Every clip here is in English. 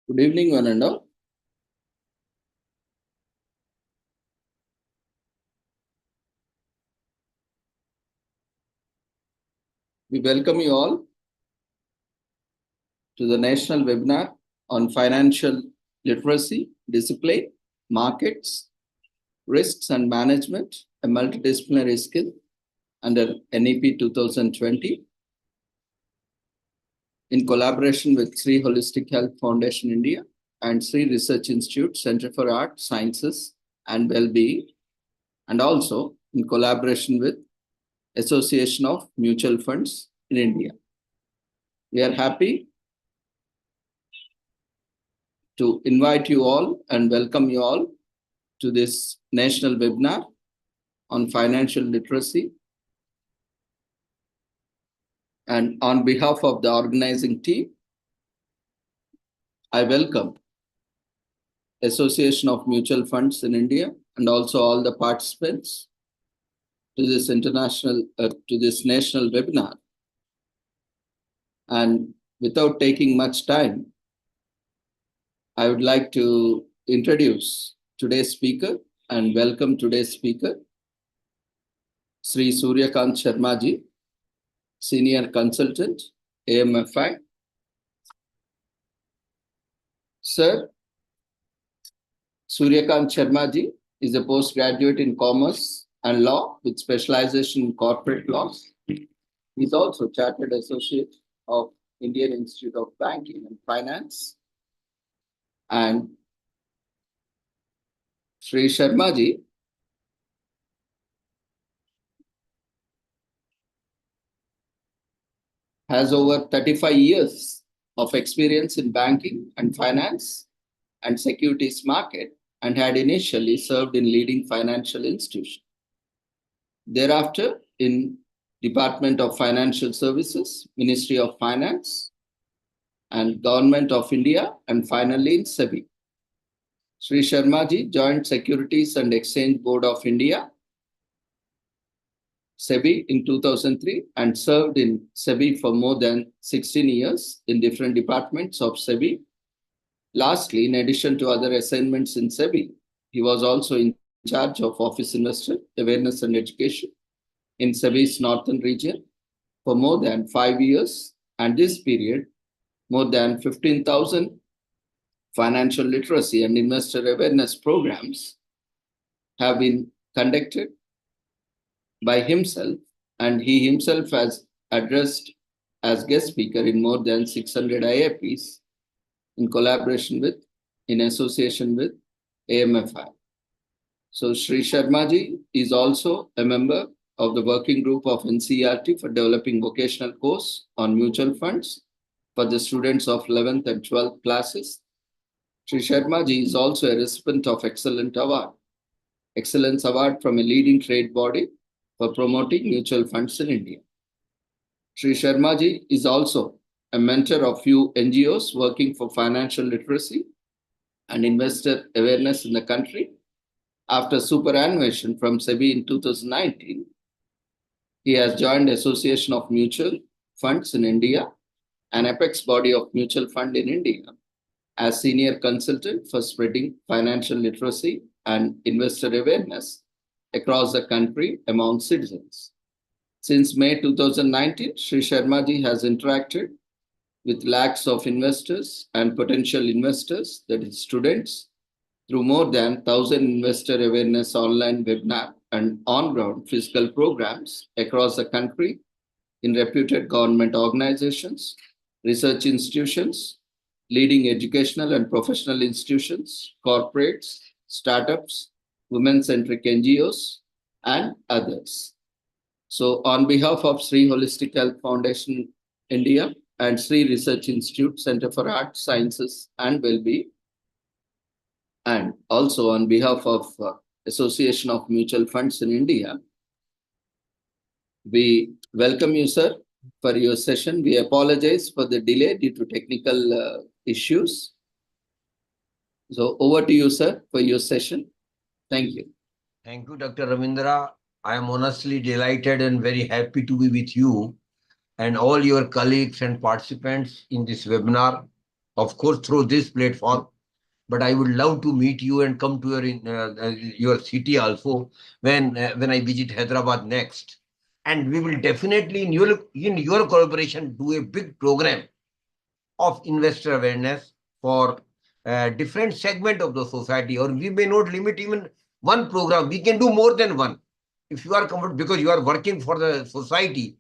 Good evening, one and all. We welcome you all to the national webinar on financial literacy, discipline, markets, risks and management, a multidisciplinary skill under NEP 2020 in collaboration with Sri Holistic Health Foundation India and Sri Research Institute Center for Art, Sciences and Well-being, and also in collaboration with Association of Mutual Funds in India. We are happy to invite you all and welcome you all to this national webinar on financial literacy. And on behalf of the organizing team, I welcome Association of Mutual Funds in India and also all the participants to this national webinar. And without taking much time, I would like to introduce today's speaker and welcome today's speaker, Sri Suryakant Sharma ji, Senior Consultant, AMFI. Sir, Suryakant Sharma ji is a postgraduate in Commerce and Law with specialization in corporate laws. He is also Chartered Associate of Indian Institute of Banking and Finance. And Sri Sharma ji has over 35 years of experience in banking and finance and securities market and had initially served in leading financial institutions. Thereafter, in Department of Financial Services, Ministry of Finance, and Government of India, and finally in SEBI. Sri Sharma ji joined Securities and Exchange Board of India, SEBI, in 2003 and served in SEBI for more than 16 years in different departments of SEBI. Lastly, in addition to other assignments in SEBI, he was also in charge of Office Investor Awareness and Education in SEBI's Northern region for more than 5 years, and this period, more than 15,000 financial literacy and investor awareness programs have been conducted by himself, and he himself has addressed as guest speaker in more than 600 IFPs in collaboration with, in association with AMFI. So Sri Sharma ji is also a member of the working group of NCERT for developing vocational course on mutual funds for the students of 11th and 12th classes. Sri Sharma ji is also a recipient of Excellence Award from a leading trade body for promoting mutual funds in India. Sri Sharma ji is also a mentor of few NGOs working for financial literacy and investor awareness in the country. After superannuation from SEBI in 2019, he has joined Association of Mutual Funds in India, an apex body of mutual fund in India, as senior consultant for spreading financial literacy and investor awareness across the country among citizens. Since May 2019, Sri Sharma ji has interacted with lakhs of investors and potential investors, that is students, through more than 1,000 investor awareness online webinar and on-ground physical programs across the country in reputed government organizations, research institutions, leading educational and professional institutions, corporates, startups, women-centric NGOs, and others. So on behalf of Sri Holistic Health Foundation India and Sri Research Institute Center for Art, Sciences and Well-being, and also on behalf of Association of Mutual Funds in India, we welcome you, sir, for your session. We apologize for the delay due to technical issues. So over to you, sir, for your session. Thank you. Thank you, Dr. Ravindra. I am honestly delighted and very happy to be with you and all your colleagues and participants in this webinar. of course, through this platform. But I would love to meet you and come to your city also when I visit Hyderabad next. And we will definitely in your collaboration do a big program of investor awareness for different segment of the society, or we may not limit even one program. We can do more than one if you are comfortable, because you are working for the society,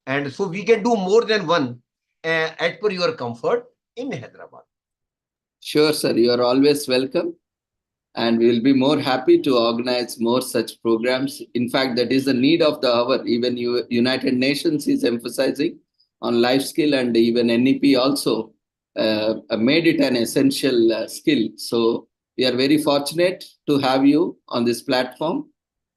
and so we can do more than one as per your comfort in Hyderabad. Sure, sir. You are always welcome. And we will be more happy to organize more such programs. In fact, that is the need of the hour. Even United Nations is emphasizing on life skill, and even NEP also made it an essential skill. So we are very fortunate to have you on this platform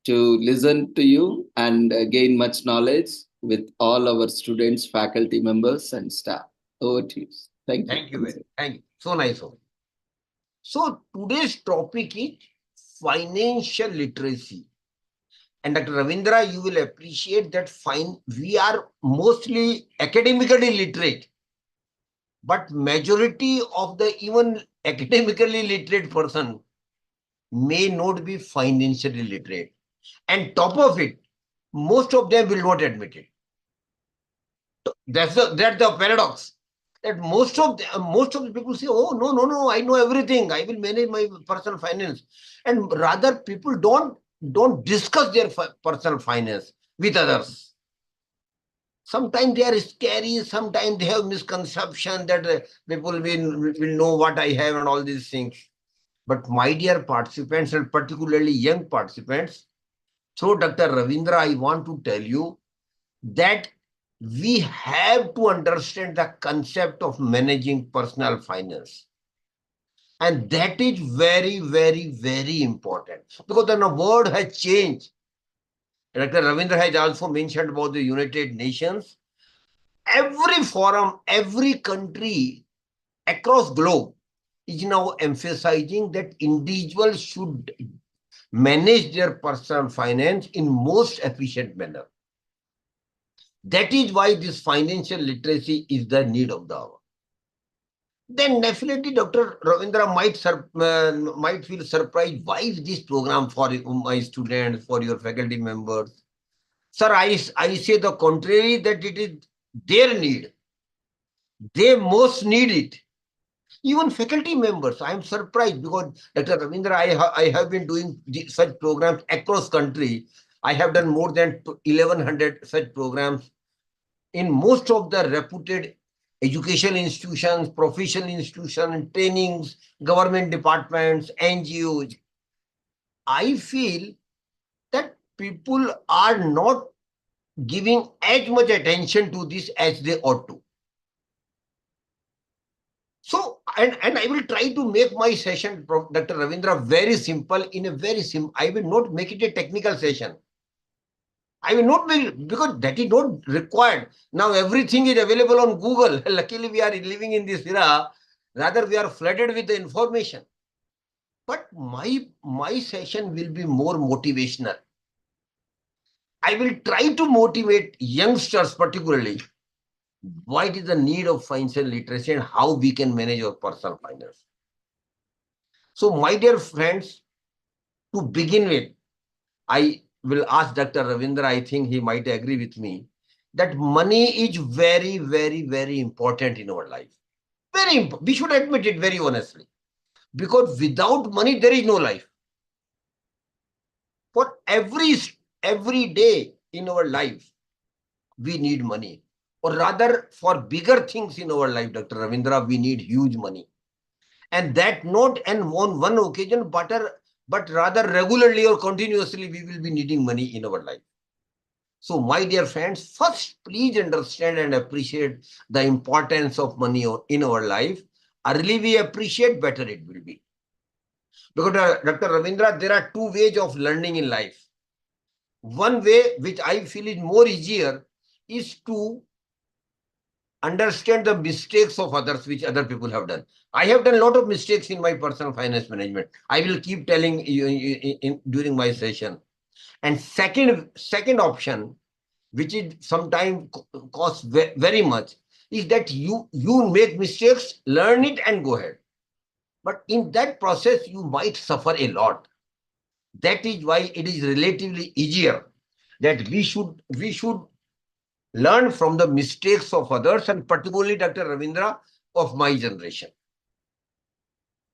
to listen to you and gain much knowledge with all our students, faculty members, and staff. Over to you. Thank you. Thank you. Thank you. So nice of you. So today's topic is financial literacy. And Dr. Ravindra, you will appreciate that we are mostly academically literate, but majority of the even academically literate person may not be financially literate. And top of it, most of them will not admit it. That's the paradox. That most of the people say, oh, no, I know everything. I will manage my personal finance. And rather, people don't discuss their personal finance with others. Sometimes they are scary. Sometimes they have misconception that people will know what I have and all these things. But my dear participants, and particularly young participants, through Dr. Ravindra, I want to tell you that we have to understand the concept of managing personal finance. And that is very, very, very important, because the world has changed. Dr. Ravindra has also mentioned about the United Nations. Every forum, every country across globe is now emphasizing that individuals should manage their personal finance in most efficient manner. That is why this financial literacy is the need of the hour. Then definitely Dr. Ravindra might feel surprised. Why is this program for my students, for your faculty members? Sir, I say the contrary, that it is their need. They most need it. Even faculty members, I am surprised, because Dr. Ravindra, I have been doing such programs across country. I have done more than 1,100 such programs in most of the reputed educational institutions, professional institutions, trainings, government departments, NGOs. I feel that people are not giving as much attention to this as they ought to. So, and I will try to make my session, Dr. Ravindra, very simple, in a very simple. I will not make it a technical session. I will not make, because that is not required. Now everything is available on Google. Luckily, we are living in this era. Rather, we are flooded with the information. But my session will be more motivational. I will try to motivate youngsters particularly. What is the need of financial literacy and how we can manage our personal finance. So, my dear friends, to begin with, I will ask Dr. Ravindra, I think he might agree with me, that money is very, very, very important in our life. Very important. We should admit it very honestly. Because without money, there is no life. For every day in our life, we need money. Or rather, for bigger things in our life, Dr. Ravindra, we need huge money. And that not and on one occasion, but rather regularly or continuously, we will be needing money in our life. So, my dear friends, first, please understand and appreciate the importance of money in our life. Early we appreciate, better it will be. Because Dr. Ravindra, there are two ways of learning in life. One way, which I feel is more easier, is to understand the mistakes of others, which other people have done. I have done a lot of mistakes in my personal finance management. I will keep telling you during my session. And second option, which is sometimes costs very much, is that you make mistakes, learn it and go ahead. But in that process, you might suffer a lot. That is why it is relatively easier that we should learn from the mistakes of others, and particularly Dr. Ravindra, of my generation.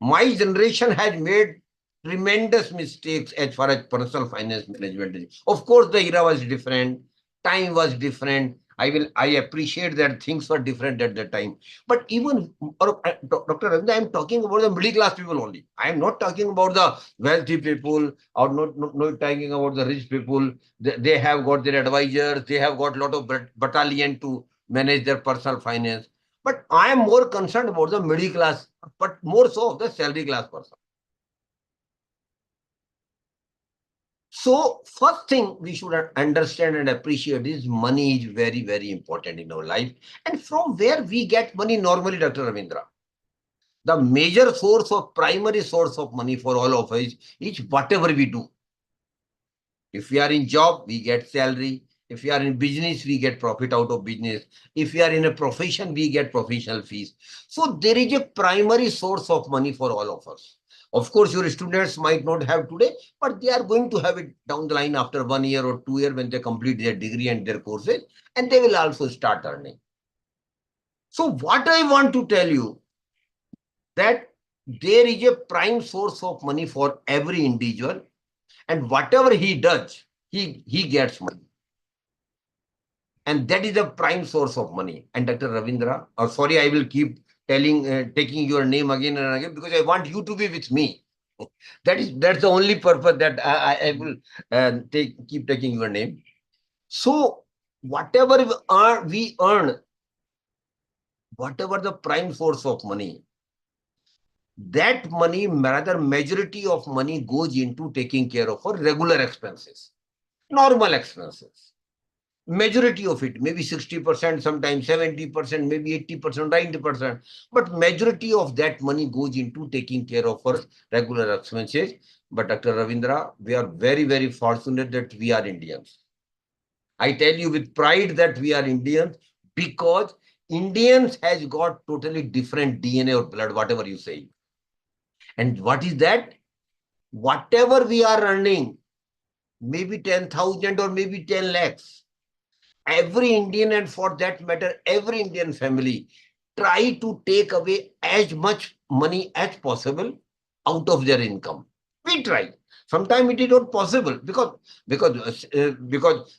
My generation has made tremendous mistakes as far as personal finance management is. Of course, the era was different, time was different. I appreciate that things were different at that time. But even Dr. Ravindra, I'm talking about the middle class people only. I'm not talking about the wealthy people, or not talking about the rich people. They have got their advisors, they have got a lot of battalion to manage their personal finance. But I am more concerned about the middle class, but more so of the salary class person. So first thing we should understand and appreciate is money is very, very important in our life. And from where we get money normally, Dr. Ravindra? The major source of primary source of money for all of us is whatever we do. If we are in job, we get salary. If we are in business, we get profit out of business. If we are in a profession, we get professional fees. So there is a primary source of money for all of us. Of course, your students might not have today, but they are going to have it down the line after 1 year or 2 years when they complete their degree and their courses, and they will also start earning. So what I want to tell you, that there is a prime source of money for every individual, and whatever he does, he gets money. And that is the prime source of money. And Dr. Ravindra, sorry, I will keep taking your name again and again, because I want you to be with me. That's the only purpose that I will keep taking your name. So whatever we earn, whatever the prime source of money, that money, rather majority of money goes into taking care of our regular expenses, normal expenses. Majority of it, maybe 60%, sometimes 70%, maybe 80%, 90%. But majority of that money goes into taking care of our regular expenses. But Dr. Ravindra, we are very, very fortunate that we are Indians. I tell you with pride that we are Indians, because Indians has got totally different DNA or blood, whatever you say. And what is that? Whatever we are earning, maybe 10,000 or maybe 10 lakhs, every Indian, and for that matter, every Indian family, try to take away as much money as possible out of their income. We try. Sometimes it is not possible because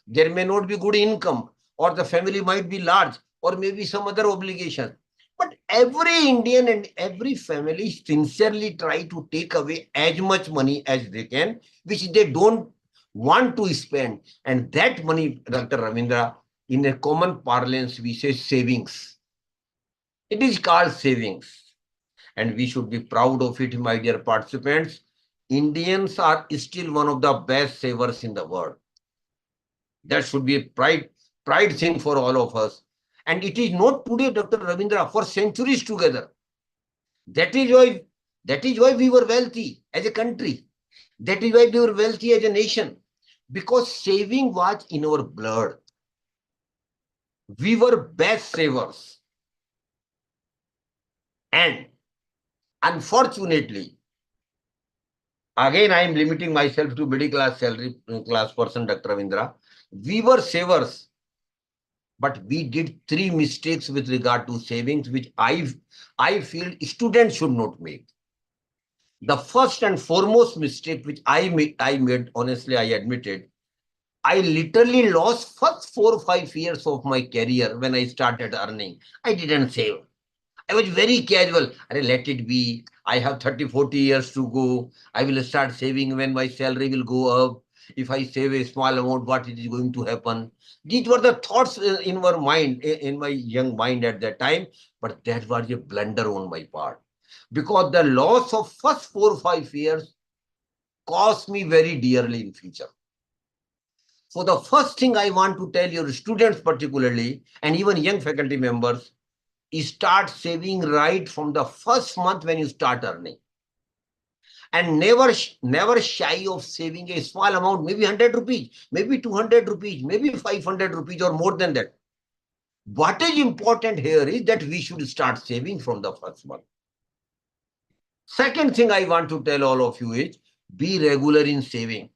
there may not be good income, or the family might be large, or maybe some other obligation. But every Indian and every family sincerely try to take away as much money as they can, which they don't want to spend. And that money, Dr. Ravindra, in a common parlance, we say savings. It is called savings. And we should be proud of it, my dear participants. Indians are still one of the best savers in the world. That should be a pride thing for all of us. And it is not today, Dr. Ravindra, for centuries together. That is why we were wealthy as a country. That is why we were wealthy as a nation. Because saving was in our blood. We were best savers. And unfortunately, again, I am limiting myself to middle class salary class person, Dr. Ravindra. We were savers, but we did 3 mistakes with regard to savings, which I feel students should not make. The first and foremost mistake which I made, honestly, I admitted, I literally lost first 4 or 5 years of my career when I started earning. I didn't save. I was very casual. Let it be. I have 30, 40 years to go. I will start saving when my salary will go up. If I save a small amount, what is going to happen? These were the thoughts in my mind, in my young mind at that time. But that was a blunder on my part. Because the loss of first 4 or 5 years cost me very dearly in future. So the first thing I want to tell your students particularly, and even young faculty members, start saving right from the first month when you start earning. And never shy of saving a small amount, maybe 100 rupees, maybe 200 rupees, maybe 500 rupees or more than that. What is important here is that we should start saving from the first month. Second thing I want to tell all of you is be regular in saving.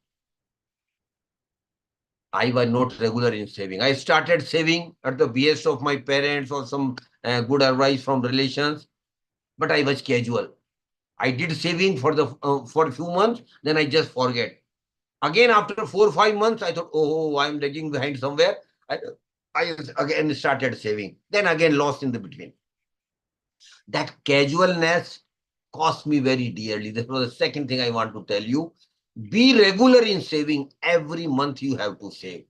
I was not regular in saving. I started saving at the behest of my parents or some good advice from relations, but I was casual. I did saving for a few months, then I just forget. Again, after 4 or 5 months, I thought, oh, I'm lagging behind somewhere. I again started saving. Then again lost in the between. That casualness cost me very dearly. This was the second thing I want to tell you. Be regular in saving. Every month you have to save.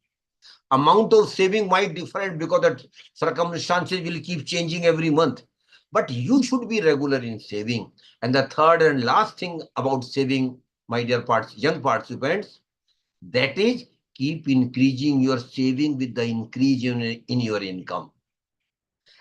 Amount of saving might differ because the circumstances will keep changing every month. But you should be regular in saving. And the third and last thing about saving, my dear young participants, that is keep increasing your saving with the increase in your income.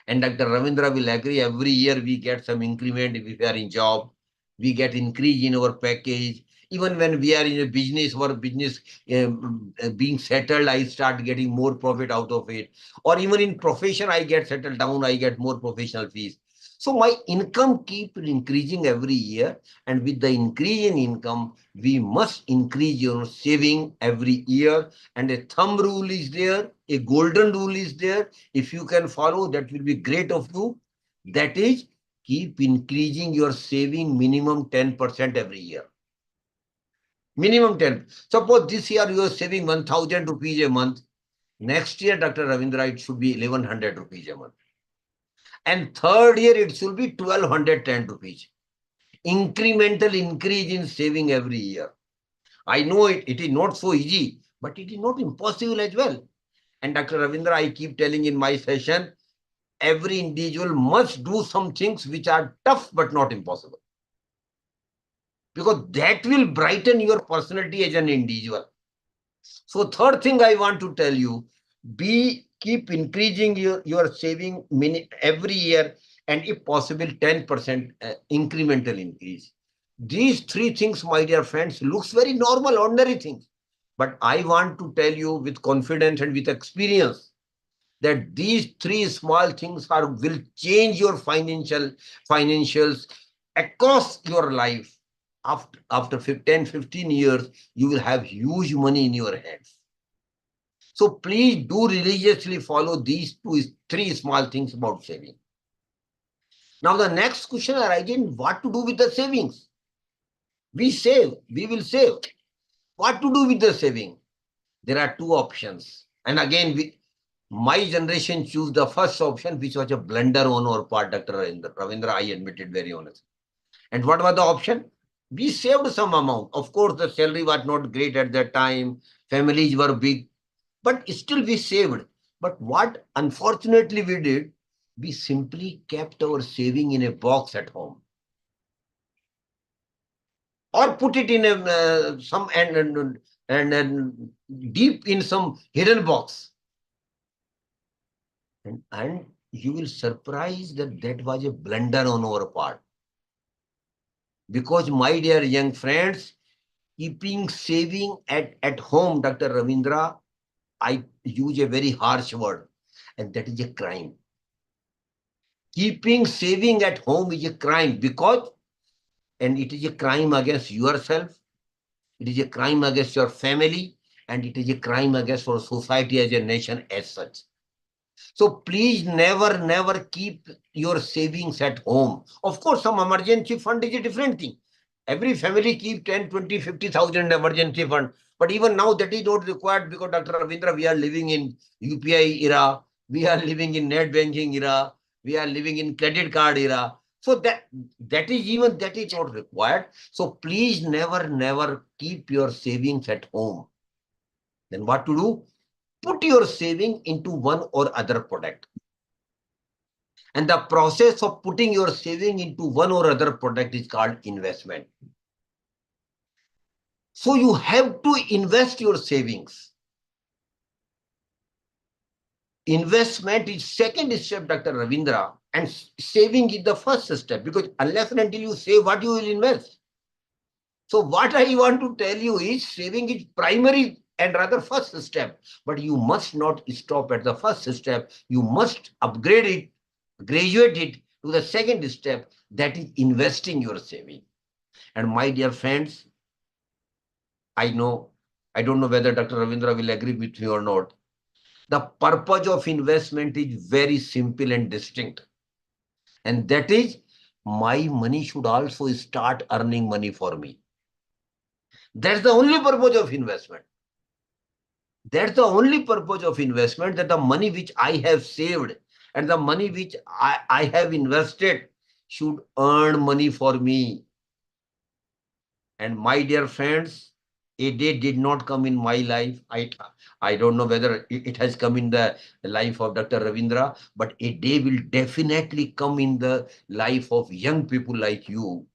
And Dr. Ravindra will agree, every year we get some increment if we are in job, we get increase in our package. Even when we are in a business or business being settled, I start getting more profit out of it. Or even in profession, I get settled down, I get more professional fees. So my income keep increasing every year. And with the increase in income, we must increase your saving every year. And a thumb rule is there, a golden rule is there. If you can follow, that will be great of you. That is, keep increasing your saving minimum 10% every year. Minimum 10. Suppose this year you are saving 1,000 rupees a month. Next year, Dr. Ravindra, it should be 1,100 rupees a month. And third year, it should be 1,210 rupees. Incremental increase in saving every year. I know it is not so easy, but it is not impossible as well. And Dr. Ravindra, I keep telling in my session, every individual must do some things which are tough but not impossible. Because that will brighten your personality as an individual. So third thing I want to tell you, keep increasing your saving every year, and if possible 10% incremental increase. These three things, my dear friends, looks very normal, ordinary things. But I want to tell you with confidence and with experience that these three small things will change your financials across your life. After 10, 15 years, you will have huge money in your hands. So please do religiously follow these three small things about saving. Now the next question arises, what to do with the savings? We save, we will save. What to do with the saving? There are two options. And again, my generation choose the first option, which was a blunder on our part, Dr. Ravindra, I admit it very honest. And what was the option? We saved some amount. Of course, the salary was not great at that time. Families were big, but still we saved. But what unfortunately we did, we simply kept our saving in a box at home. Or put it in a some and deep in some hidden box. And you will surprise that was a blunder on our part. Because my dear young friends, keeping saving at home, Dr. Ravindra, I use a very harsh word, and that is a crime. Keeping saving at home is a crime and it is a crime against yourself, it is a crime against your family, and it is a crime against our society as a nation as such. So please never keep your savings at home. Of course, some emergency fund is a different thing. Every family keep 10, 20, 50,000 emergency fund. But even now that is not required because Dr. Ravindra, we are living in UPI era. We are living in net banking era. We are living in credit card era. So that is not required. So please never keep your savings at home. Then what to do? Put your saving into one or other product. And the process of putting your saving into one or other product is called investment. So you have to invest your savings. Investment is second step, Dr. Ravindra, and saving is the first step, because unless and until you save, what you will invest. So what I want to tell you is saving is primary and rather first step. But you must not stop at the first step. You must upgrade it, graduate it to the second step, that is investing your saving. And my dear friends, I don't know whether Dr. Ravindra will agree with me or not. The purpose of investment is very simple and distinct. And that is, my money should also start earning money for me. That's the only purpose of investment. That's the only purpose of investment, that the money which I have saved and the money which I have invested should earn money for me. And my dear friends, a day did not come in my life. I don't know whether it has come in the life of Dr. Ravindra, but a day will definitely come in the life of young people like you,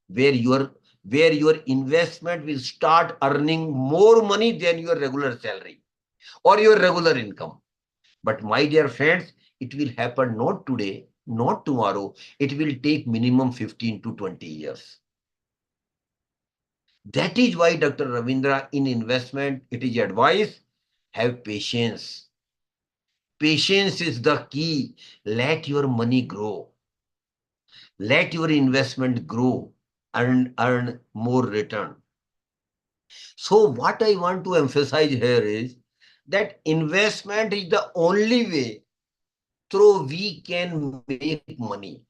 where your investment will start earning more money than your regular salary or your regular income. But my dear friends, it will happen not today, not tomorrow. It will take minimum 15 to 20 years. That is why Dr. Ravindra, in investment, it is advice, have patience. Patience is the key. Let your money grow. Let your investment grow and earn more return. So what I want to emphasize here is that investment is the only way through we can make money.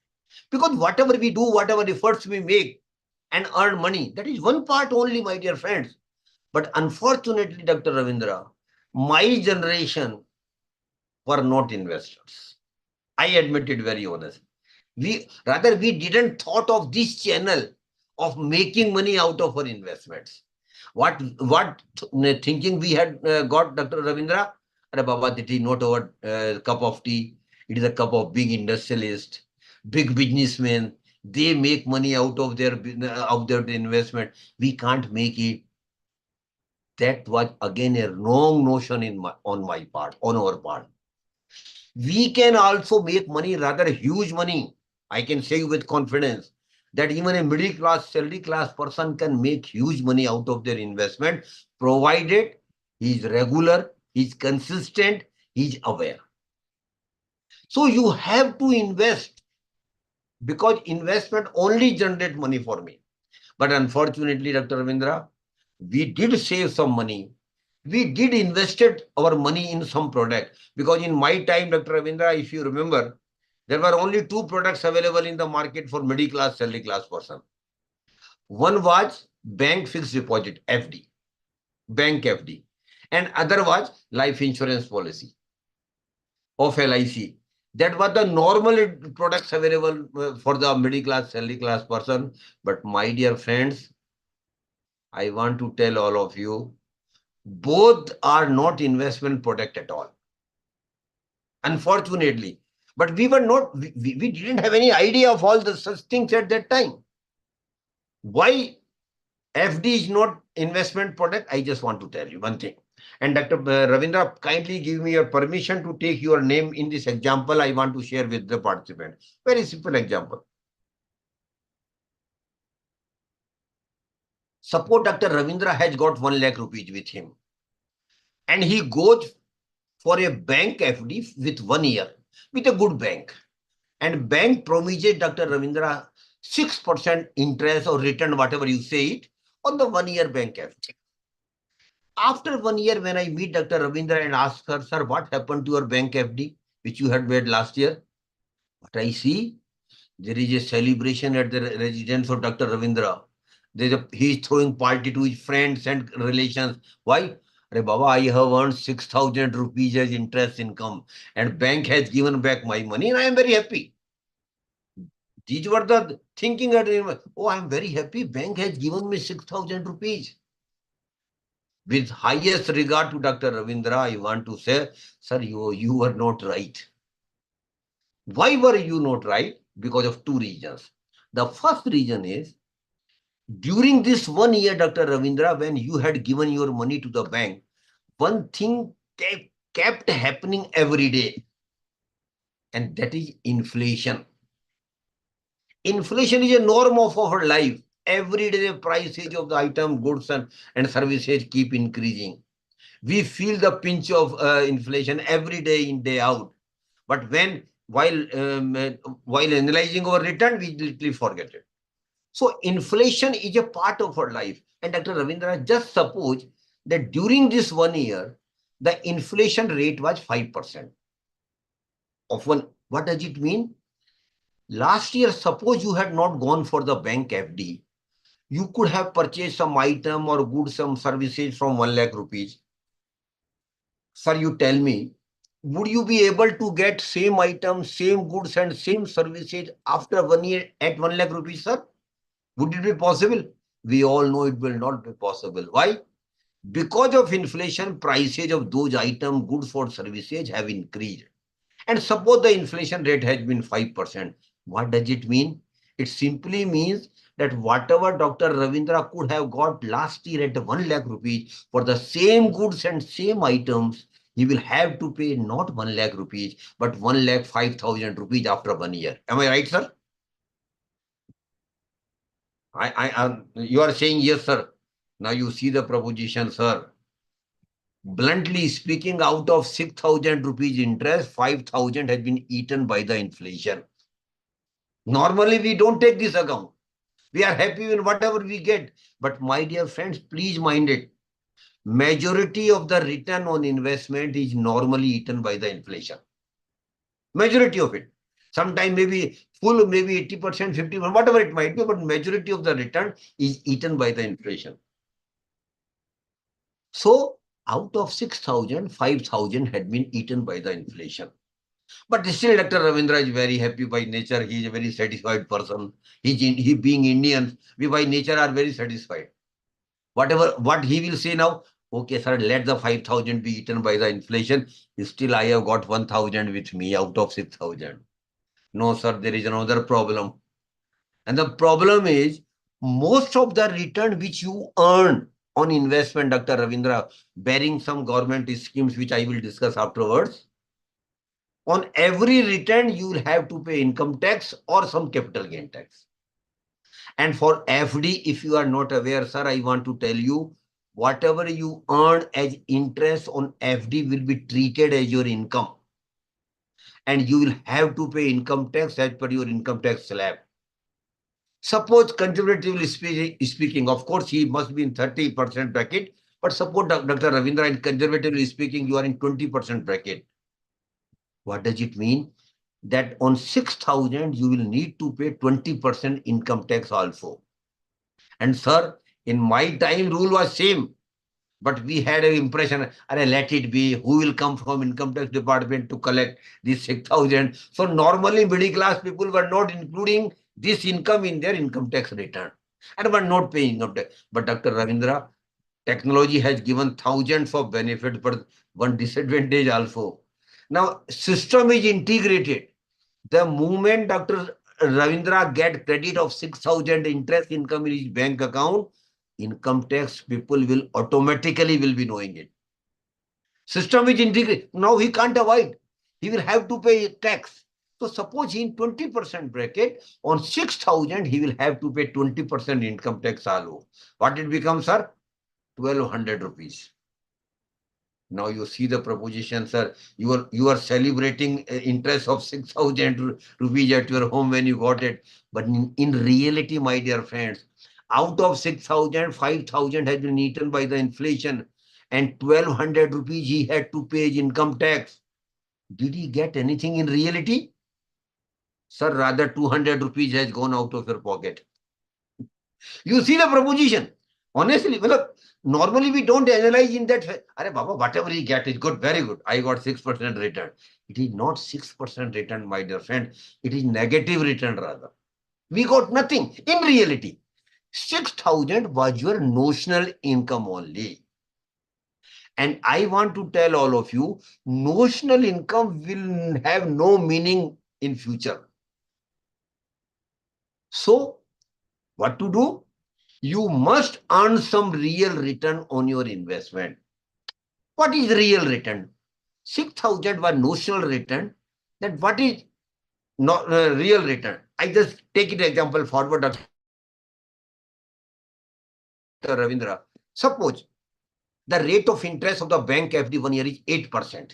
Because whatever we do, whatever efforts we make and earn money, that is one part only, my dear friends. But unfortunately, Dr. Ravindra, my generation were not investors. I admit it very honestly. We didn't thought of this channel of making money out of our investments. What thinking we had got, Dr. Ravindra? Arre Baba, that is not our cup of tea. It is a cup of big industrialist, big businessmen. They make money out of their investment. We can't make it. That was again a wrong notion on my part, on our part. We can also make money, rather huge money. I can say with confidence that even a middle class, salary class person can make huge money out of their investment, provided he's regular, he's consistent, he's aware. So you have to invest, because investment only generate money for me. But unfortunately, Dr. Ravindra, we did save some money. We did invested our money in some product, because in my time, Dr. Ravindra, if you remember, there were only two products available in the market for middle class, salary class person. One was bank fixed deposit, FD, bank FD, and other was life insurance policy of LIC. That was the normal products available for the middle class, salary class person. But my dear friends, I want to tell all of you, both are not investment product at all, unfortunately. But we didn't have any idea of all the such things at that time. Why FD is not investment product? I just want to tell you one thing. And Dr. Ravindra, kindly give me your permission to take your name in this example I want to share with the participant. Very simple example. Suppose Dr. Ravindra has got 1 lakh rupees with him, and he goes for a bank FD with 1 year with a good bank. And bank promises Dr. Ravindra 6% interest or return, whatever you say it, on the 1 year bank FD. After 1 year, when I meet Dr. Ravindra and ask her, sir, what happened to your bank FD, which you had made last year? What I see, there is a celebration at the residence of Dr. Ravindra. He is throwing party to his friends and relations. Why? Arey Baba, I have earned 6,000 rupees as interest income, and bank has given back my money, and I am very happy. These were the thinking at, oh, I am very happy. Bank has given me 6,000 rupees. With highest regard to Dr. Ravindra, I want to say, sir, you were not right. Why were you not right? Because of two reasons. The first reason is, during this 1 year, Dr. Ravindra, when you had given your money to the bank, one thing kept happening every day, and that is inflation. Inflation is a norm of our life. every day the prices of the item, goods and services keep increasing. We feel the pinch of inflation every day in, day out. But while analyzing our return, we literally forget it. So inflation is a part of our life. And Dr. Ravindra, just suppose that during this 1 year, the inflation rate was 5% of one. What does it mean? Last year, suppose you had not gone for the bank FD, you could have purchased some item or goods, some services from 1 lakh rupees. Sir, you tell me, would you be able to get same items, same goods and same services after 1 year at 1 lakh rupees, sir? Would it be possible? We all know it will not be possible. Why? Because of inflation, prices of those items, goods or services have increased. And suppose the inflation rate has been 5%. What does it mean? It simply means that whatever Dr. Ravindra could have got last year at 1 lakh rupees for the same goods and same items, he will have to pay not 1 lakh rupees, but 1 lakh 5,000 rupees after 1 year. Am I right, sir? You are saying yes, sir. Now you see the proposition, sir. Bluntly speaking, out of 6,000 rupees interest, 5,000 has been eaten by the inflation. Normally, we don't take this account. We are happy with whatever we get. But my dear friends, please mind it. Majority of the return on investment is normally eaten by the inflation. Majority of it. Sometimes maybe full, maybe 80%, 50%, whatever it might be, but majority of the return is eaten by the inflation. So out of 6,000, 5,000 had been eaten by the inflation. But still, Dr. Ravindra is very happy by nature. He is a very satisfied person. He being Indian, we by nature are very satisfied. What he will say now, okay, sir, let the 5,000 be eaten by the inflation. Still, I have got 1,000 with me out of 6,000. No, sir, there is another problem. And the problem is, most of the return which you earn on investment, Dr. Ravindra, bearing some government schemes, which I will discuss afterwards, on every return, you will have to pay income tax or some capital gain tax. And for FD, if you are not aware, sir, I want to tell you, whatever you earn as interest on FD will be treated as your income. And you will have to pay income tax as per your income tax slab. Suppose conservatively speaking, of course, he must be in 30% bracket. But suppose Dr. Ravindra, in conservatively speaking, you are in 20% bracket. What does it mean? That on 6,000, you will need to pay 20% income tax also. And sir, in my time, rule was same. But we had an impression, let it be, who will come from income tax department to collect this 6,000? So normally middle class people were not including this income in their income tax return and were not paying income tax. But Dr. Ravindra, technology has given thousands of benefits, but one disadvantage also. Now, system is integrated. The moment Dr. Ravindra get credit of 6,000 interest income in his bank account, income tax people will automatically be knowing it. System is integrated. Now he can't avoid. He will have to pay tax. So suppose in 20% bracket, on 6,000, he will have to pay 20% income tax also. What it becomes, sir? 1,200 rupees. Now you see the proposition, sir. You are celebrating interest of 6,000 rupees at your home when you got it. But in reality, my dear friends, out of 6,000, 5,000 has been eaten by the inflation, and 1,200 rupees he had to pay income tax. Did he get anything in reality? Sir, rather 200 rupees has gone out of your pocket. You see the proposition. Honestly, normally we don't analyze in that way. Arey Baba, whatever he get is good, very good. I got 6% return. It is not 6% return, my dear friend. It is negative return rather. We got nothing in reality. 6,000 was your notional income only. And I want to tell all of you, notional income will have no meaning in future. So, what to do? You must earn some real return on your investment. What is real return? 6,000 was notional return. Then what is not real return? I just take it example forward. Ravindra, suppose the rate of interest of the bank FD 1 year is 8%.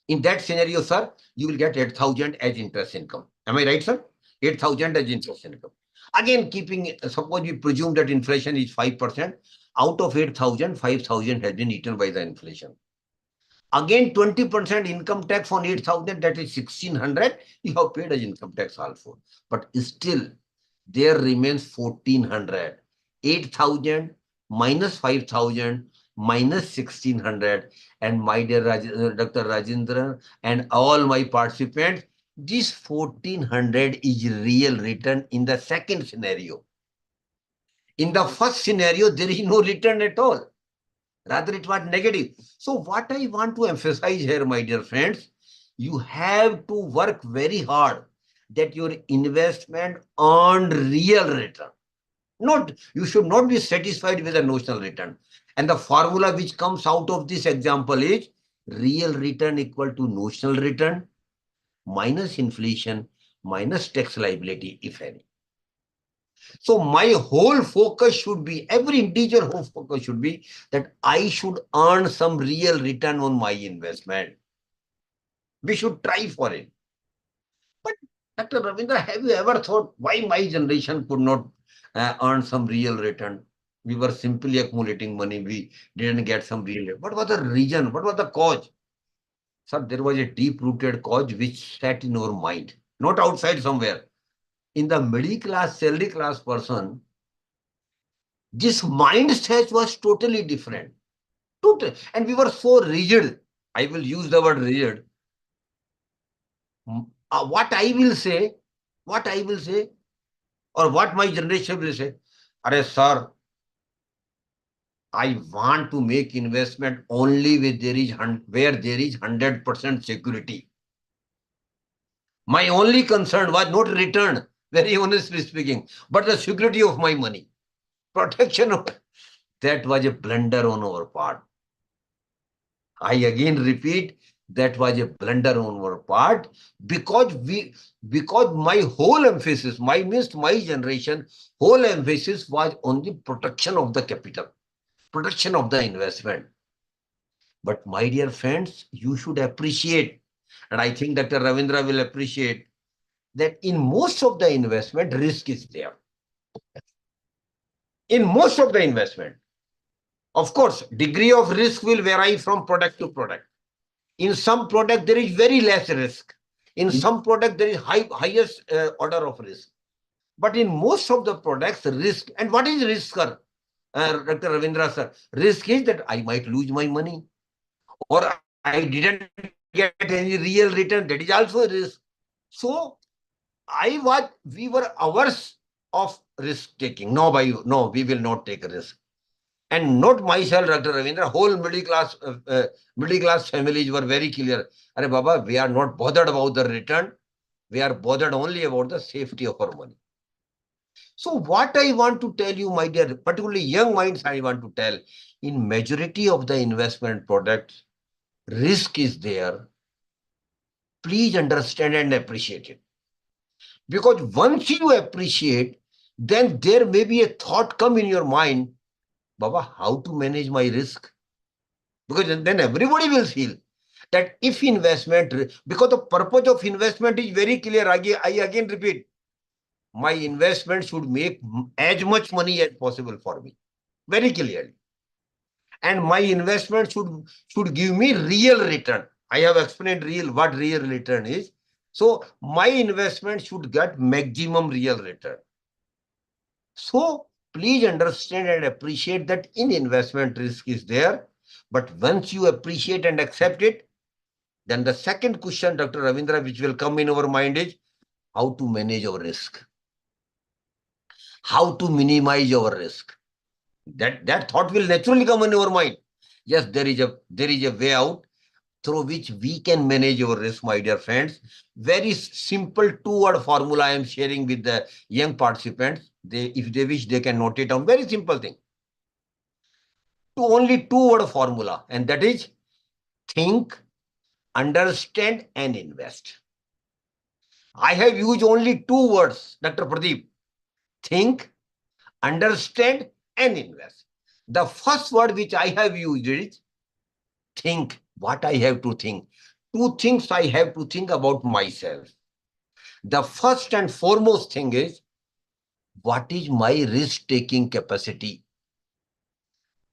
In that scenario, sir, you will get 8,000 as interest income. Am I right, sir? 8,000 as interest income. Again, suppose we presume that inflation is 5%. Out of 8,000, 5,000 has been eaten by the inflation. Again, 20% income tax on 8,000, that is 1,600. You have paid as income tax also. But still, there remains 1,400. 8,000 minus 5,000 minus 1,600. And my dear Dr. Rajendra and all my participants, this 1,400 is real return in the second scenario. In the first scenario, there is no return at all. Rather, it was negative. So what I want to emphasize here, my dear friends, you have to work very hard that your investment earned real return. You should not be satisfied with a notional return. And the formula which comes out of this example is real return equal to notional return minus inflation minus tax liability, if any. So my whole focus should be, every individual whole focus should be that I should earn some real return on my investment. We should try for it. But Dr. Ravindra, have you ever thought why my generation could not earn some real return? We were simply accumulating money. We didn't get some real return. What was the reason? What was the cause? Sir, there was a deep-rooted cause which sat in our mind, not outside somewhere. In the middle class, salary class person, this mindset was totally different. And we were so rigid. I will use the word rigid. What I will say, or what my generation will say, Are sir, I want to make investment only where there is 100% security. My only concern was not return, very honestly speaking, but the security of my money. Protection of that was a blunder on our part. I again repeat, that was a blunder on our part because my whole emphasis, my generation, whole emphasis was on the protection of the capital, protection of the investment. But my dear friends, you should appreciate, and I think Dr. Ravindra will appreciate, that in most of the investment, risk is there. In most of the investment, of course, degree of risk will vary from product to product. In some product, there is very less risk. In some product, there is highest order of risk. But in most of the products, risk, and what is risk, sir? Dr. Ravindra, sir, risk is that I might lose my money, or I didn't get any real return. That is also a risk. So we were averse of risk taking. No, we will not take a risk. And not myself, Dr. Ravindra, whole middle class families were very clear. Are Baba, we are not bothered about the return. We are bothered only about the safety of our money. So what I want to tell you, my dear, particularly young minds, I want to tell, in majority of the investment products, risk is there. Please understand and appreciate it. Because once you appreciate, then there may be a thought come in your mind, Baba, how to manage my risk? Because then everybody will feel that if investment, because the purpose of investment is very clear. I again repeat, my investment should make as much money as possible for me, very clearly. And my investment should give me real return. I have explained what real return is. So my investment should get maximum real return. So please understand and appreciate that in investment risk is there. But once you appreciate and accept it, then the second question, Dr. Ravindra, which will come in our mind is how to manage our risk. How to minimize our risk. That thought will naturally come in our mind. Yes, there is a way out through which we can manage our risk, my dear friends. Very simple 2-word formula I am sharing with the young participants. If they wish, they can note it down. Very simple thing. Only 2-word formula, and that is think, understand, and invest. I have used only 2 words, Dr. Pradeep. Think, understand, and invest. The first word which I have used is think. What I have to think. Two things I have to think about myself. The first and foremost thing is, what is my risk-taking capacity?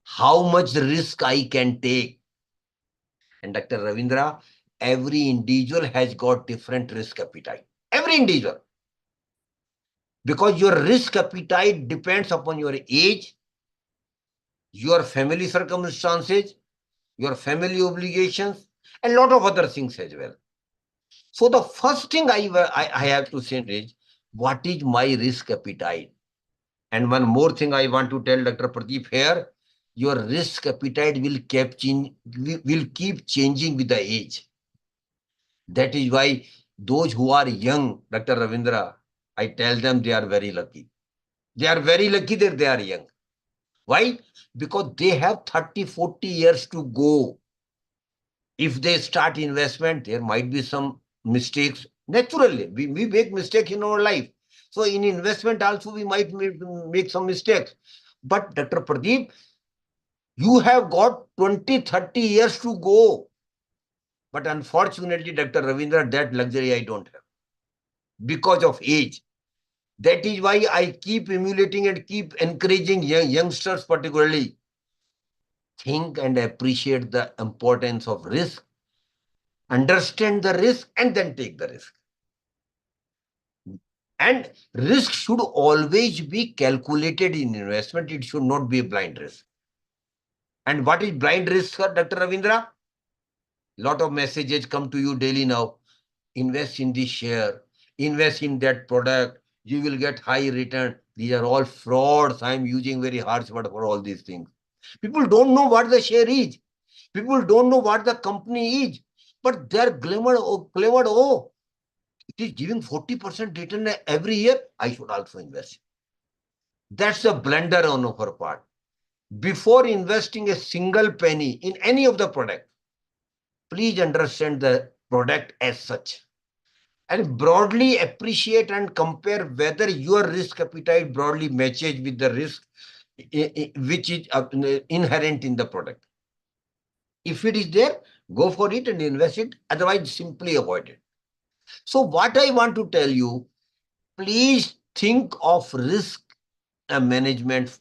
How much risk I can take? And Dr. Ravindra, every individual has got different risk appetite. Every individual. Because your risk appetite depends upon your age, your family circumstances, your family obligations, and a lot of other things as well. So the first thing I have to say is, what is my risk appetite? And one more thing I want to tell Dr. Pradeep here, your risk appetite will keep changing with the age. That is why those who are young, Dr. Ravindra, I tell them they are very lucky. They are very lucky that they are young. Why? Because they have 30, 40 years to go. If they start investment, there might be some mistakes. Naturally, we make mistakes in our life. So in investment also, we might make some mistakes. But Dr. Pradeep, you have got 20, 30 years to go. But unfortunately, Dr. Ravindra, that luxury I don't have because of age. That is why I keep emulating and keep encouraging youngsters particularly. Think and appreciate the importance of risk, understand the risk, and then take the risk. And risk should always be calculated in investment. It should not be a blind risk. And what is blind risk, sir, Dr. Ravindra? Lot of messages come to you daily now. Invest in this share, invest in that product, you will get high return. These are all frauds. I am using very harsh word for all these things. People don't know what the share is. People don't know what the company is. But they're clamored, oh, it is giving 40% return every year. I should also invest. That's a blunder on our part. Before investing a single penny in any of the product, please understand the product as such and broadly appreciate and compare whether your risk appetite broadly matches with the risk which is inherent in the product. If it is there, go for it and invest it. Otherwise, simply avoid it. So what I want to tell you, please think of risk management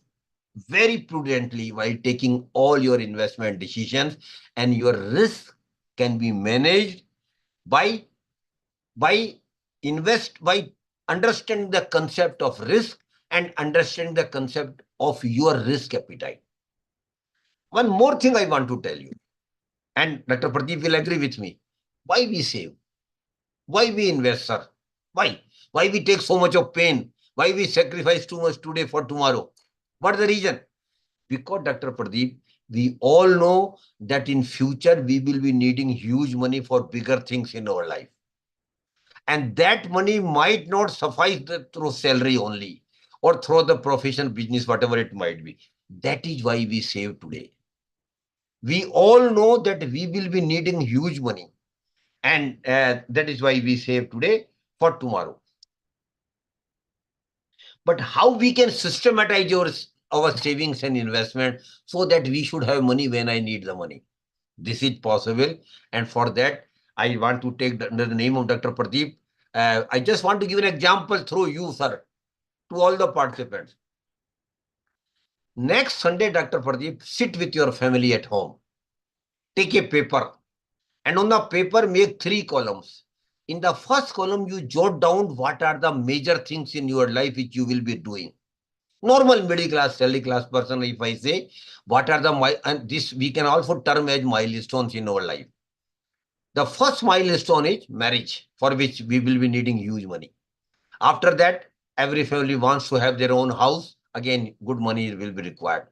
very prudently while taking all your investment decisions, and your risk can be managed by understanding the concept of risk and understanding the concept of your risk appetite. One more thing I want to tell you, and Dr. Pradeep will agree with me. Why we save? Why we invest, sir? Why? Why we take so much of pain? Why we sacrifice too much today for tomorrow? What is the reason? Because, Dr. Pradeep, we all know that in future we will be needing huge money for bigger things in our life. And that money might not suffice through salary only or through the profession, business, whatever it might be. That is why we save today. We all know that we will be needing huge money. And that is why we save today for tomorrow. But how we can systematize our savings and investment so that we should have money when I need the money? This is possible. And for that, I want to take under the name of Dr. Pradeep. I just want to give an example through you, sir, to all the participants. Next Sunday, Dr. Pradeep, sit with your family at home. Take a paper, and on the paper, make 3 columns. In the first column, you jot down what are the major things in your life which you will be doing. Normal middle class, salary class person, if I say, what are and this we can also term as milestones in our life. The first milestone is marriage, for which we will be needing huge money. After that, every family wants to have their own house. Again, good money will be required.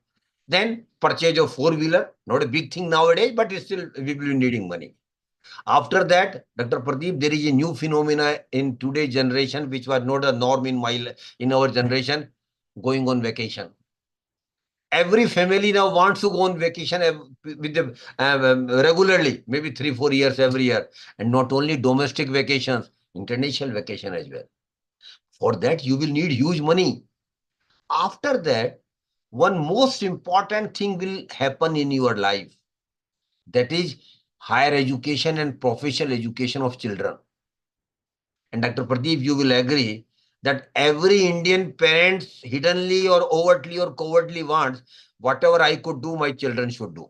Then purchase of 4-wheeler, not a big thing nowadays, but still we will be needing money. After that, Dr. Pradeep, there is a new phenomena in today's generation, which was not a norm in our generation, going on vacation. Every family now wants to go on vacation with them regularly, maybe 3-4 years every year. And not only domestic vacations, international vacation as well. For that, you will need huge money. After that, one most important thing will happen in your life. That is higher education and professional education of children. And Dr. Pradeep, you will agree that every Indian parents hiddenly or overtly or covertly wants whatever I could do, my children should do.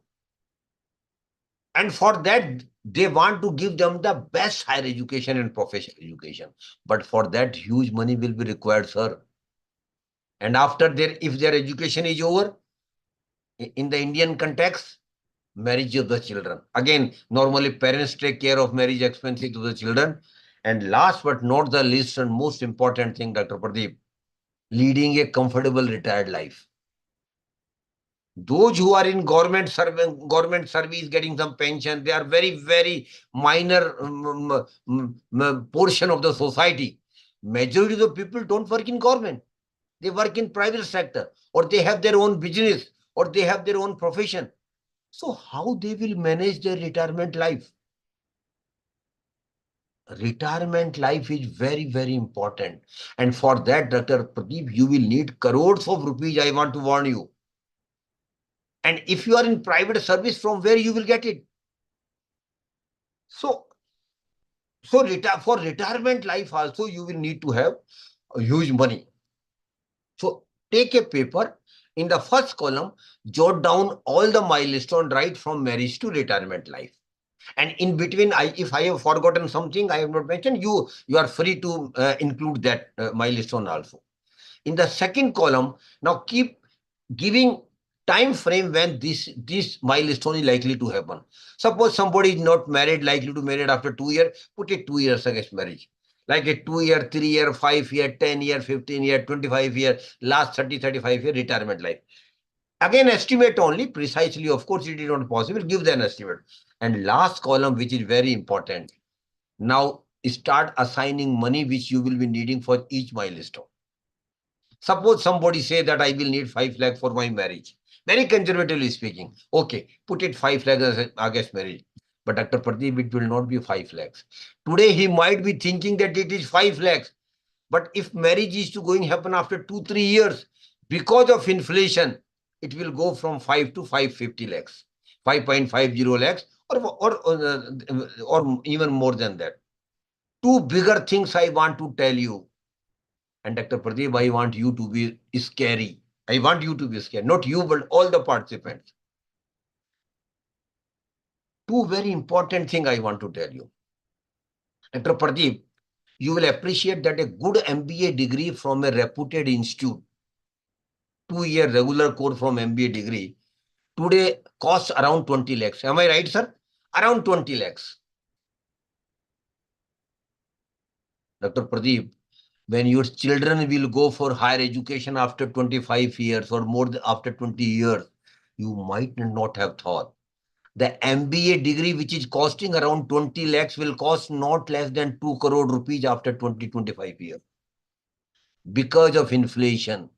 And for that, they want to give them the best higher education and professional education. But for that, huge money will be required, sir. And after if their education is over, in the Indian context, marriage of the children. Again, normally parents take care of marriage expenses to the children. And last but not the least and most important thing, Dr. Pradeep, leading a comfortable retired life. Those who are in government service getting some pension, they are very, very minor portion of the society. Majority of the people don't work in government. They work in private sector, or they have their own business, or they have their own profession. So how they will manage their retirement life? Retirement life is very, very important. And for that, Dr. Pradeep, you will need crores of rupees, I want to warn you. And if you are in private service, from where you will get it? So for retirement life also, you will need to have a huge money. So take a paper. In the first column, jot down all the milestones right from marriage to retirement life. And in between, if I have forgotten something I have not mentioned, you are free to include that milestone also. In the second column, now keep giving time frame when this milestone is likely to happen. Suppose somebody is not married, likely to marry after 2 years, put it 2 years against marriage. Like a 2 year, 3 year, 5 year, 10 year, 15 year, 25 year, last 30, 35 year retirement life. Again, estimate only, precisely, of course, it is not possible, give them an estimate. And last column, which is very important. Now start assigning money which you will be needing for each milestone. Suppose somebody say that I will need 5 lakh for my marriage. Very conservatively speaking. Okay, put it 5 lakhs against marriage. But Dr. Pradeep, it will not be 5 lakhs. Today he might be thinking that it is 5 lakhs. But if marriage is to going happen after 2-3 years, because of inflation, it will go from 5 to 550 lakhs, 5.50 lakhs, or even more than that. Two bigger things I want to tell you. And Dr. Pradeep, I want you to be scary. I want you to be scared. Not you, but all the participants. Two very important things I want to tell you. Dr. Pradeep, you will appreciate that a good MBA degree from a reputed institute, 2-year regular course from MBA degree, today costs around 20 lakhs. Am I right, sir? Around 20 lakhs. Dr. Pradeep, when your children will go for higher education after 25 years or more after 20 years, you might not have thought. The MBA degree, which is costing around 20 lakhs, will cost not less than 2 crore rupees after 20-25 years. Because of inflation.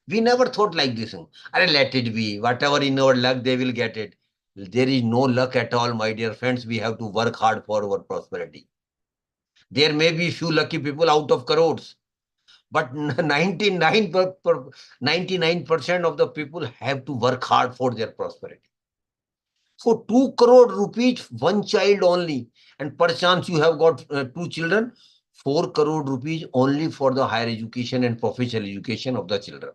We never thought like this. Let it be. Whatever in our luck, they will get it. There is no luck at all, my dear friends. We have to work hard for our prosperity. There may be few lucky people out of crores, but 99% of the people have to work hard for their prosperity. So 2 crore rupees, one child only, and perchance you have got 2 children, 4 crore rupees only for the higher education and professional education of the children.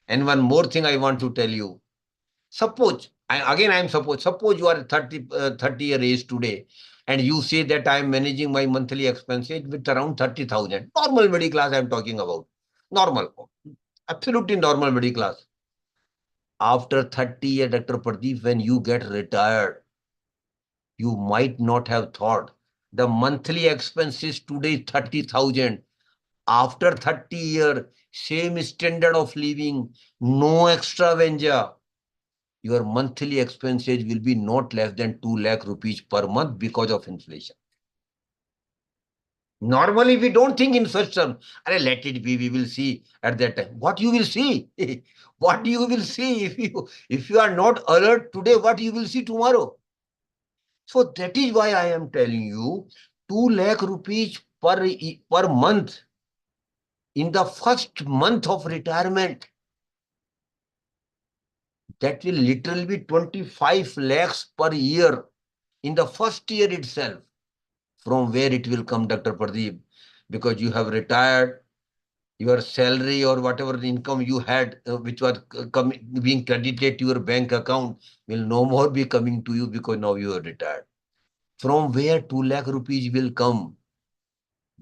And one more thing I want to tell you. Suppose you are 30 year age today, and you say that I am managing my monthly expenses with around 30,000. Normal middle class I am talking about. Normal. Absolutely normal middle class. After 30 years, Dr. Pradeep, when you get retired, you might not have thought the monthly expenses today 30,000. After 30 years, same standard of living, no extravaganza. Your monthly expenses will be not less than 2 lakh rupees per month because of inflation. Normally, we don't think in such terms. Let it be, we will see at that time. What you will see? What you will see if you are not alert today, what you will see tomorrow? So that is why I am telling you 2 lakh rupees per month in the first month of retirement. That will literally be 25 lakhs per year in the first year itself. From where it will come, Dr. Pradeep? Because you have retired, your salary or whatever income you had, which was being credited to your bank account, will no more be coming to you because now you are retired. From where 2 lakh rupees will come?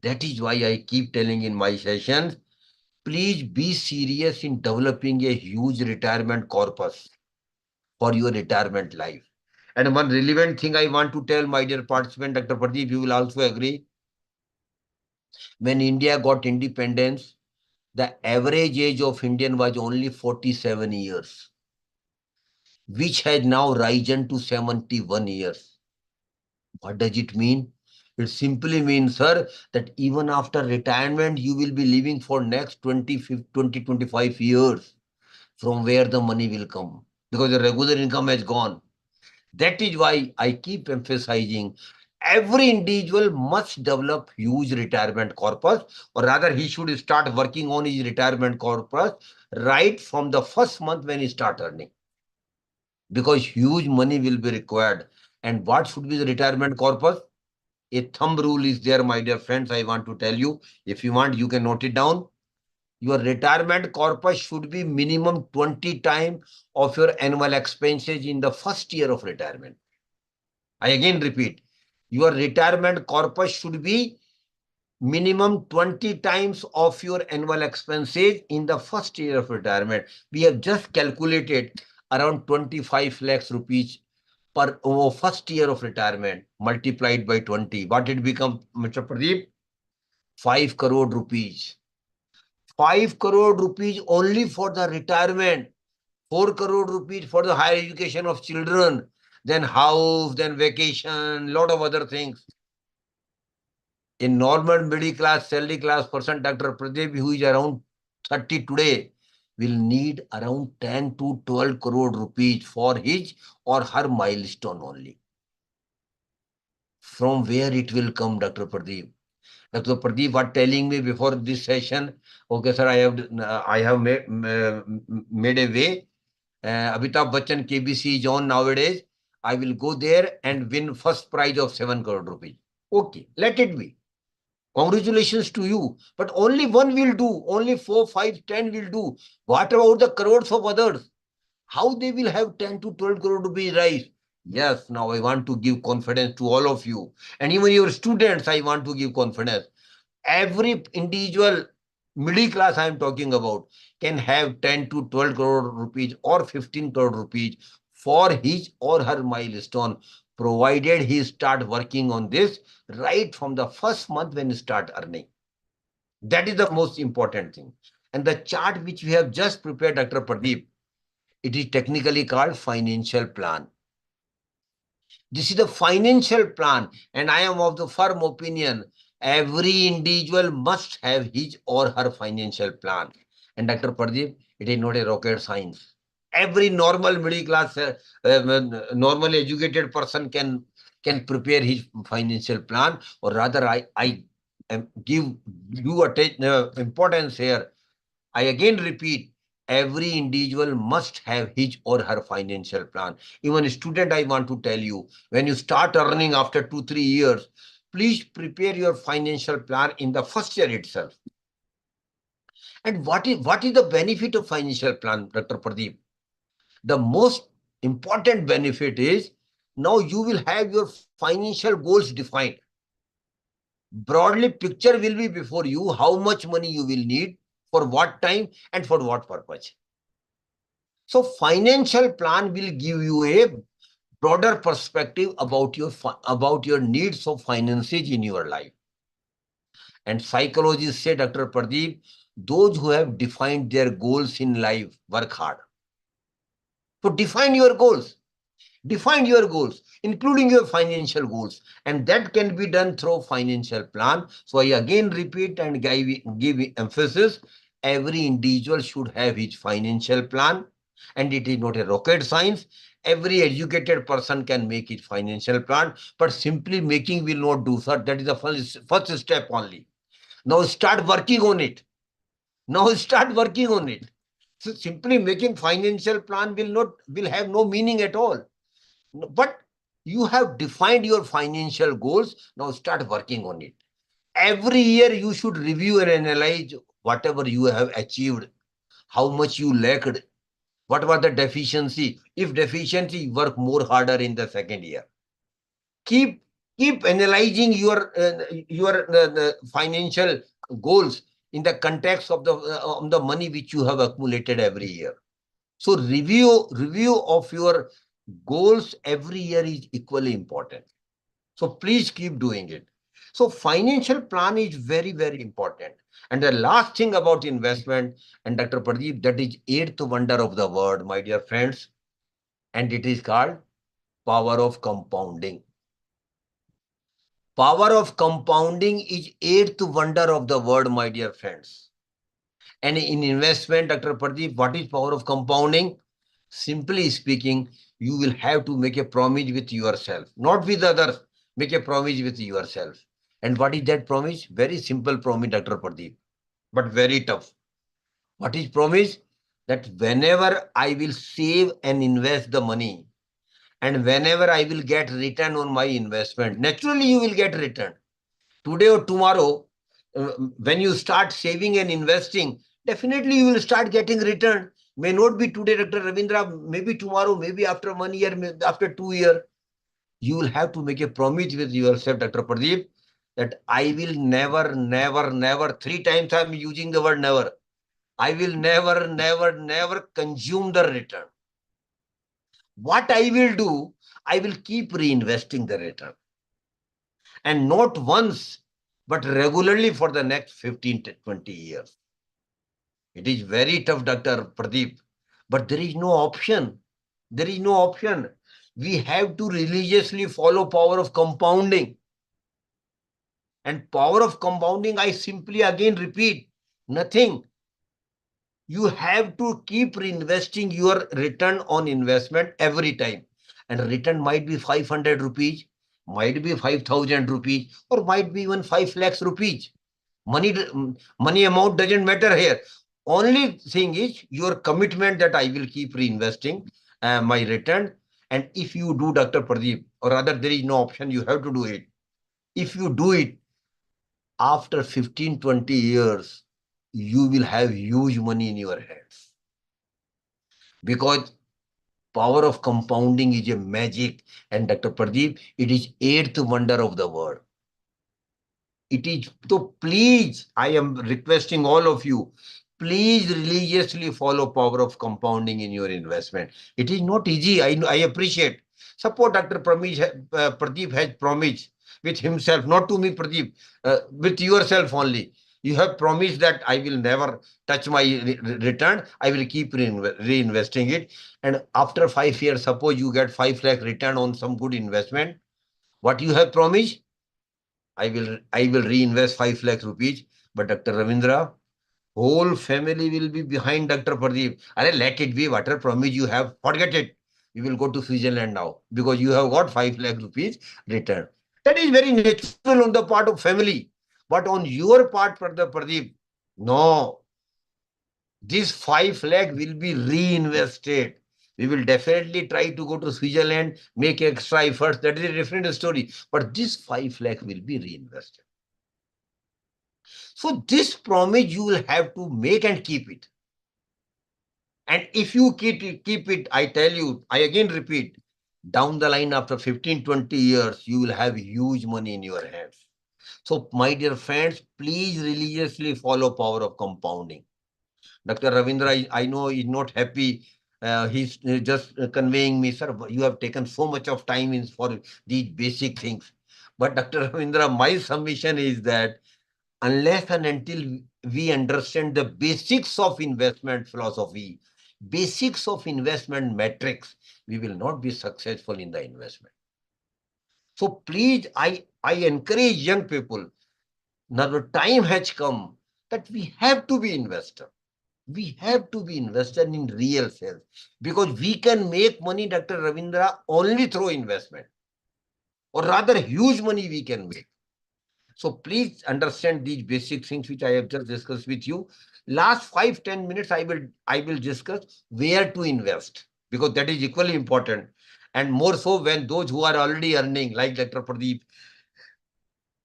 That is why I keep telling in my sessions, please be serious in developing a huge retirement corpus for your retirement life. And one relevant thing I want to tell my dear participant, Dr. Pradeep, you will also agree. When India got independence, the average age of Indian was only 47 years, which has now risen to 71 years. What does it mean? It simply means, sir, that even after retirement, you will be living for next 20, 25 years. From where the money will come? Because the regular income has gone. That is why I keep emphasizing every individual must develop huge retirement corpus, or rather he should start working on his retirement corpus right from the first month when he start earning. Because huge money will be required. And what should be the retirement corpus? A thumb rule is there, my dear friends. I want to tell you. If you want, you can note it down. Your retirement corpus should be minimum 20 times of your annual expenses in the first year of retirement. I again repeat, your retirement corpus should be minimum 20 times of your annual expenses in the first year of retirement. We have just calculated around 25 lakhs rupees per first year of retirement multiplied by 20. What it become, Mr. Pradeep? 5 crore rupees. 5 crore rupees only for the retirement. 4 crore rupees for the higher education of children, then house, then vacation, lot of other things. A normal middle class, salary class person, Dr. Pradeep, who is around 30 today, will need around 10 to 12 crore rupees for his or her milestone only. From where it will come, Dr. Pradeep? Dr. Pradeep was telling me before this session, okay, sir, I have made a way. Amitabh Bachchan KBC is on nowadays. I will go there and win first prize of 7 crore rupees. Okay, let it be. Congratulations to you. But only one will do. Only 4, 5, 10 will do. What about the crores of others? How they will have 10 to 12 crore rupees rise? Yes, now I want to give confidence to all of you. And even your students, I want to give confidence. Every individual middle class I am talking about can have 10 to 12 crore rupees or 15 crore rupees for his or her milestone, provided he start working on this right from the first month when he start earning. That is the most important thing. And the chart which we have just prepared, Dr. Pradeep, it is technically called financial plan. This is the financial plan, and I am of the firm opinion every individual must have his or her financial plan. And Dr. Pradeep, it is not a rocket science. Every normal middle class, normally educated person can prepare his financial plan, or rather, I give you importance here. I again repeat, every individual must have his or her financial plan. Even a student, I want to tell you, when you start earning after 2, 3 years, please prepare your financial plan in the first year itself. And what is the benefit of financial plan, Dr. Pradeep? The most important benefit is now you will have your financial goals defined. Broadly, picture will be before you how much money you will need, for what time, and for what purpose. So financial plan will give you a broader perspective about your needs of finances in your life. And psychologists say, Dr. Pradeep, those who have defined their goals in life work hard. So define your goals. Define your goals, including your financial goals. And that can be done through financial plan. So I again repeat and give emphasis. Every individual should have his financial plan. And it is not a rocket science. Every educated person can make his financial plan. But simply making will not do, sir. That is the first step only. Now start working on it. Now start working on it. So simply making financial plan will have no meaning at all. But you have defined your financial goals. Now start working on it. Every year you should review and analyze whatever you have achieved, how much you lacked, what was the deficiency. If deficiency, work more harder in the second year. Keep analyzing your financial goals in the context of the money which you have accumulated every year. So review of your goals every year is equally important. So please keep doing it. So financial plan is very, very important. And the last thing about investment, and Dr. Pradeep, that is eighth wonder of the world, my dear friends, and it is called power of compounding. Power of compounding is eighth wonder of the world, my dear friends. And in investment, Dr. Pradeep, what is power of compounding? Simply speaking, you will have to make a promise with yourself, not with others. Make a promise with yourself. And what is that promise? Very simple promise, Dr. Pradeep, but very tough. What is promise? That whenever I will save and invest the money, and whenever I will get return on my investment, naturally you will get return. Today or tomorrow, when you start saving and investing, definitely you will start getting return. May not be today, Dr. Ravindra, maybe tomorrow, maybe after 1 year, maybe after 2 years. You will have to make a promise with yourself, Dr. Pradeep, that I will never, 3 times I'm using the word never. I will never consume the return. What I will do, I will keep reinvesting the return. And not once, but regularly for the next 15 to 20 years. It is very tough, Dr. Pradeep, but there is no option. There is no option. We have to religiously follow power of compounding. And power of compounding, I simply again repeat, nothing. You have to keep reinvesting your return on investment every time. And return might be 500 rupees, might be 5,000 rupees, or might be even 5 lakhs rupees. Money amount doesn't matter here. Only thing is your commitment that I will keep reinvesting my return. And if you do, Dr. Pradeep, or rather there is no option, you have to do it. If you do it, after 15, 20 years, you will have huge money in your hands. Because power of compounding is a magic. And Dr. Pradeep, it is eighth wonder of the world. It is, so please, I am requesting all of you, please religiously follow power of compounding in your investment. It is not easy. I appreciate. Suppose Dr. Pradeep has promised with himself, not to me, Pradeep, with yourself only. You have promised that I will never touch my return. I will keep reinvesting it. And after 5 years, suppose you get 5 lakh return on some good investment. What you have promised? I will reinvest 5 lakh rupees. But Dr. Ravindra, whole family will be behind Dr. Pradeep. Let it be, whatever promise you have, forget it. You will go to Switzerland now because you have got 5 lakh rupees return. That is very natural on the part of family. But on your part, Dr. Pradeep, no. This 5 lakh will be reinvested. We will definitely try to go to Switzerland, make extra efforts. That is a different story. But this 5 lakh will be reinvested. So this promise you will have to make and keep it. And if you keep it, I tell you, I again repeat, down the line after 15, 20 years, you will have huge money in your hands. So my dear friends, please religiously follow power of compounding. Dr. Ravindra, I know is not happy. He's just conveying me, sir, you have taken so much of time for these basic things. But Dr. Ravindra, my submission is that unless and until we understand the basics of investment philosophy, basics of investment metrics, we will not be successful in the investment. So please, I encourage young people, now the time has come that we have to be investor. We have to be invested in real sense because we can make money, Dr. Ravindra, only through investment, or rather huge money we can make. So please understand these basic things which I have just discussed with you. Last 5-10 minutes, I will discuss where to invest, because that is equally important. And more so when those who are already earning, like Dr. Pradeep,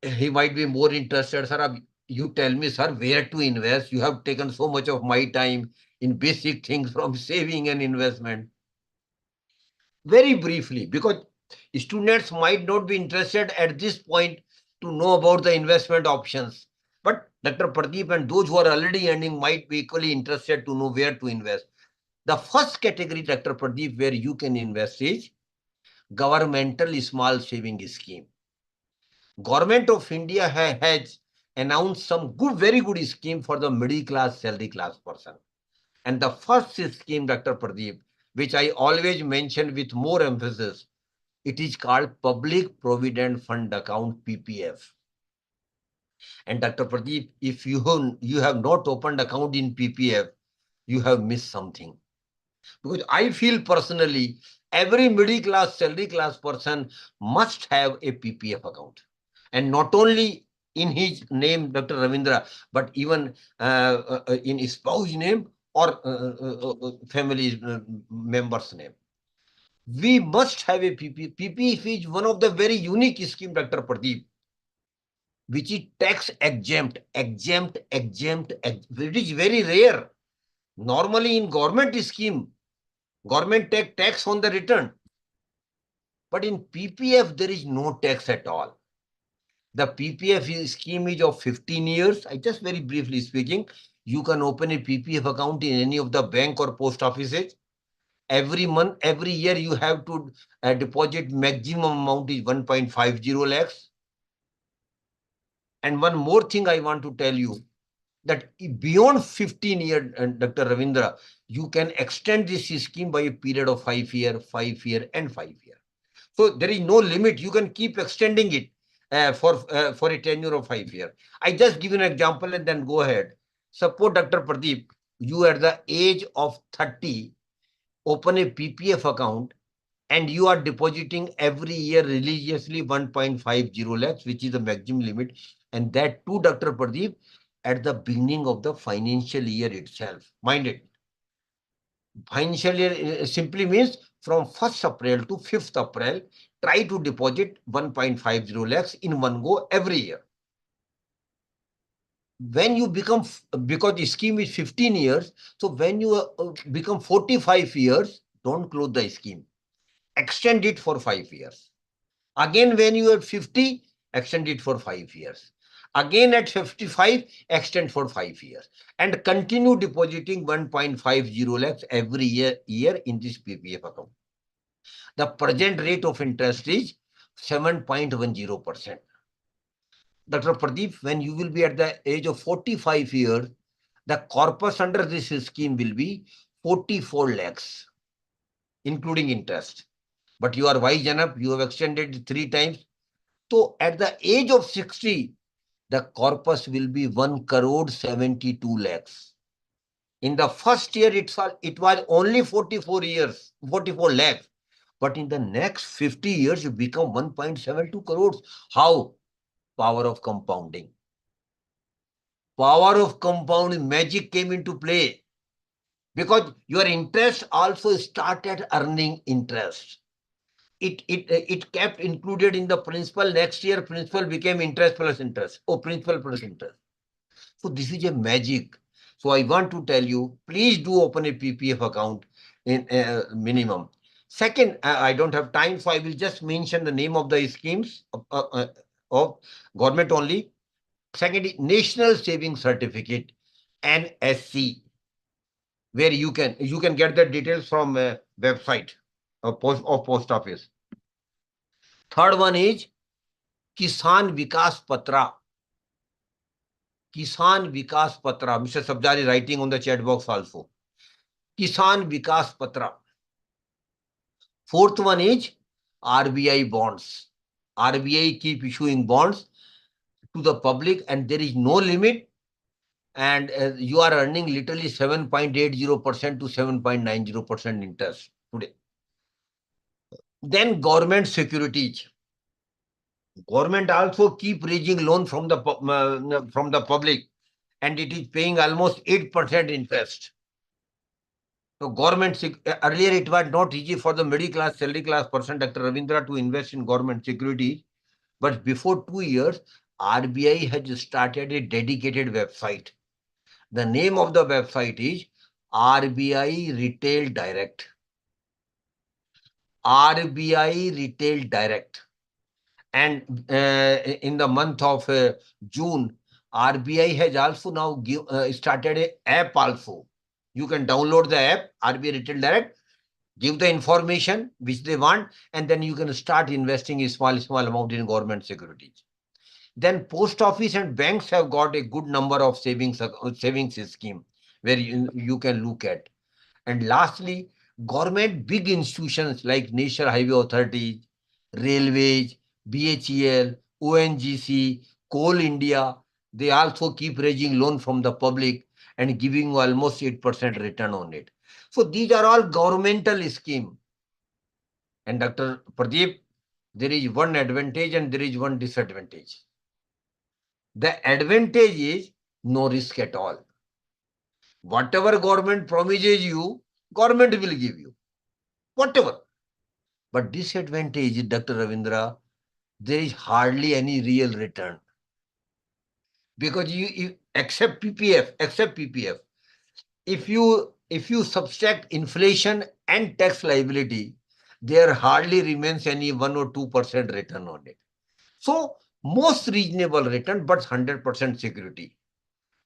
he might be more interested. Sir, you tell me, sir, where to invest? You have taken so much of my time in basic things from saving and investment. Very briefly, because students might not be interested at this point to know about the investment options. But Dr. Pradeep and those who are already earning might be equally interested to know where to invest. The first category, Dr. Pradeep, where you can invest is governmental small saving scheme. Government of India has announced some very good scheme for the middle class, salary class person. And the first scheme, Dr. Pradeep, which I always mention with more emphasis, it is called Public Provident Fund Account, PPF. And Dr. Pradeep, if you have not opened account in PPF, you have missed something. Because I feel personally, every middle class, salary class person must have a PPF account. And not only in his name, Dr. Ravindra, but even in his spouse name or family member's name. We must have a PPF. PPF is one of the very unique scheme, Dr. Pradeep, which is tax exempt. It is very rare. Normally in government scheme, government take tax on the return. But in PPF, there is no tax at all. The PPF scheme is of 15 years. I just very briefly speaking, you can open a PPF account in any of the bank or post offices. Every month, every year, you have to deposit maximum amount is 1.50 lakhs. And one more thing I want to tell you, that beyond 15 years, Dr. Ravindra, you can extend this scheme by a period of 5 years, 5 years, and 5 years. So there is no limit. You can keep extending it for a tenure of 5 years. I just give you an example and then go ahead. Suppose, Dr. Pradeep, you at the age of 30 open a PPF account and you are depositing every year religiously 1.50 lakhs, which is the maximum limit. And that too, Dr. Pradeep, at the beginning of the financial year itself. Mind it. Financial year simply means from 1st April to 5th April, try to deposit 1.50 lakhs in one go every year. When you become, because the scheme is 15 years, so when you become 45 years, don't close the scheme. Extend it for 5 years. Again, when you are 50, extend it for 5 years. Again at 55, extend for 5 years. And continue depositing 1.50 lakhs every year in this PPF account. The present rate of interest is 7.10%. Dr. Pradeep, when you will be at the age of 45 years, the corpus under this scheme will be 44 lakhs, including interest. But you are wise enough, you have extended it 3 times. So at the age of 60, the corpus will be 1 crore 72 lakhs. In the first year, it was only 44 lakhs. But in the next 50 years, you become 1.72 crores. How? Power of compounding. Power of compounding, magic came into play. Because your interest also started earning interest. It kept included in the principal. Next year, principal became interest plus interest, or principal plus interest. So this is a magic. So I want to tell you, please do open a PPF account in minimum. Second, I don't have time, so I will just mention the name of the schemes of government only. Second, National Savings Certificate, NSC, where you can get the details from website of post office. Third one is Kisan Vikas Patra. Kisan Vikas Patra. Mr. Sabjari writing on the chat box also. Kisan Vikas Patra. Fourth one is RBI bonds. RBI keep issuing bonds to the public and there is no limit, and you are earning literally 7.80% to 7.90% interest today. Then government securities. Government also keep raising loan from the public, and it is paying almost 8% interest. So government, earlier it was not easy for the middle class, salary class person, Dr. Ravindra, to invest in government securities. But before 2 years, RBI has started a dedicated website. The name of the website is RBI Retail Direct. RBI Retail Direct. And in the month of June, RBI has also now started an app also. You can download the app, RBI Retail Direct, give the information which they want, and then you can start investing a small amount in government securities. Then post office and banks have got a good number of savings scheme where you can look at. And lastly, government big institutions like National Highway Authority, Railways, BHEL, ONGC, Coal India, they also keep raising loan from the public and giving almost 8% return on it. So these are all governmental scheme. And Dr. Pradeep, there is one advantage and there is one disadvantage. The advantage is no risk at all. Whatever government promises you, government will give you. Whatever. But disadvantage is, Dr. Ravindra, there is hardly any real return. Because you accept PPF. If you subtract inflation and tax liability, there hardly remains any 1 or 2% return on it. So most reasonable return, but 100% security.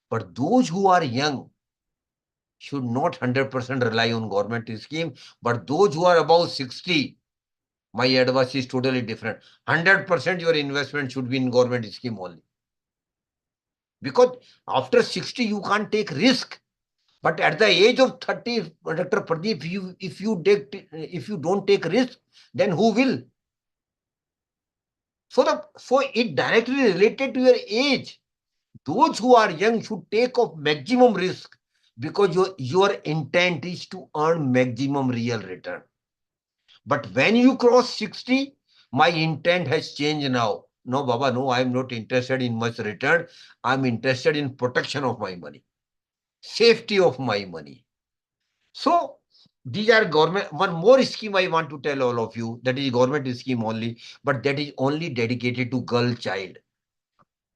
But those who are young should not 100% rely on government scheme. But those who are above 60, my advice is totally different. 100% your investment should be in government scheme only. Because after 60, you can't take risk. But at the age of 30, Dr. Pradeep, if you don't take risk, then who will? So it directly related to your age. Those who are young should take of maximum risk because your intent is to earn maximum real return. But when you cross 60, my intent has changed now. No, Baba, no, I'm not interested in much return. I'm interested in protection of my money, safety of my money. So these are government. One more scheme I want to tell all of you, that is government scheme only, but that is only dedicated to girl child.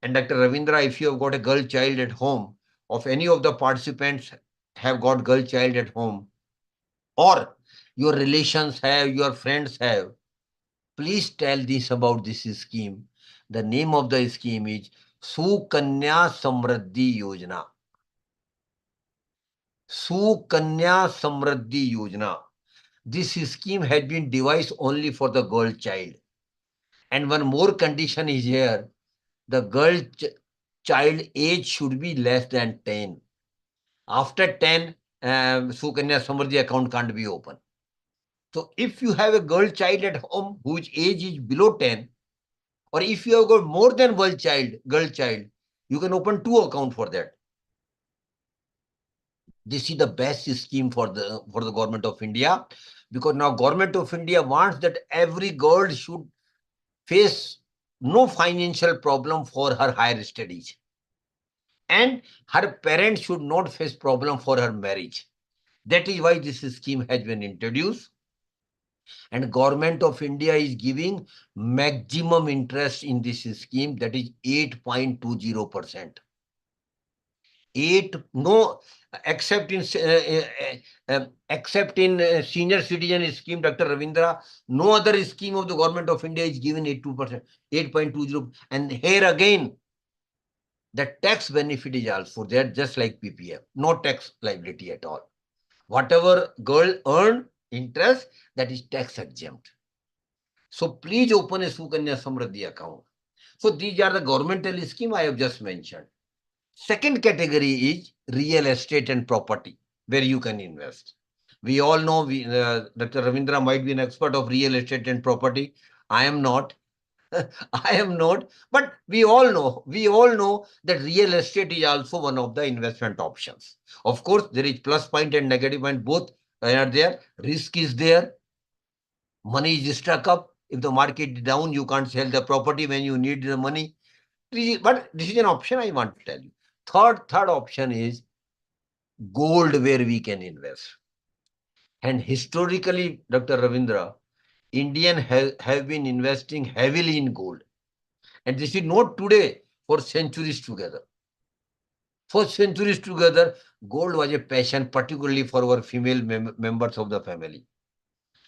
And Dr. Ravindra, if you have got a girl child at home, of any of the participants have got girl child at home, or your relations have, your friends have, please tell this about this scheme. The name of the scheme is Sukanya Samriddhi Yojana. Sukanya Samriddhi Yojana. This scheme had been devised only for the girl child. And one more condition is here. The girl child age should be less than 10. After 10, Sukanya Samriddhi account can't be open. So if you have a girl child at home whose age is below 10, or if you have got more than one girl child, you can open 2 accounts for that. This is the best scheme for the government of India, because now government of India wants that every girl should face no financial problem for her higher studies, and her parents should not face problem for her marriage. That is why this scheme has been introduced. And government of India is giving maximum interest in this scheme, that is 8.20%. Except in senior citizen scheme, Dr. Ravindra, no other scheme of the government of India is given 8.20%. And here again, the tax benefit is also there, just like PPF. No tax liability at all. Whatever girl earn interest, that is tax exempt. So please open a Sukanya Samriddhi account. So these are the governmental scheme I have just mentioned. Second category is real estate and property, where you can invest. We all know, Dr. Ravindra might be an expert of real estate and property. I am not. I am not. But we all know that real estate is also one of the investment options. Of course, there is plus point and negative point, both are there. Risk is there. Money is stuck up. If the market is down, you can't sell the property when you need the money. But this is an option I want to tell you. Third option is gold, where we can invest. And historically, Dr. Ravindra, Indian have been investing heavily in gold. And this is not today, for centuries together. For centuries together, gold was a passion, particularly for our female members of the family.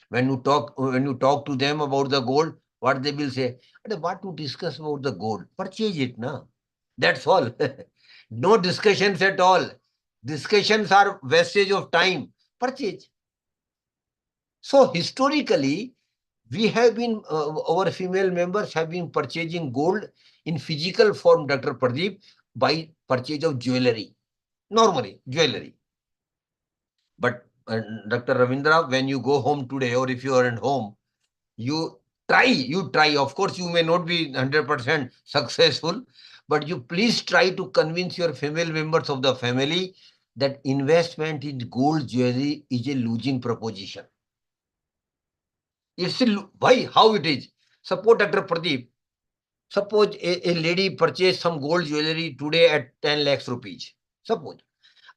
When you talk to them about the gold, what they will say? What to discuss about the gold? Purchase it, na? That's all. No discussions at all. Discussions are wastage of time. Purchase. So historically, we have been, our female members have been purchasing gold in physical form, Dr. Pradeep, by purchase of jewelry. Normally, jewelry. But Dr. Ravindra, when you go home today, or if you are at home, you try. Of course, you may not be 100% successful, but you please try to convince your female members of the family that investment in gold jewelry is a losing proposition. It's why? How it is? Suppose, Dr. Pradeep, suppose a lady purchased some gold jewelry today at 10 lakhs rupees. Suppose.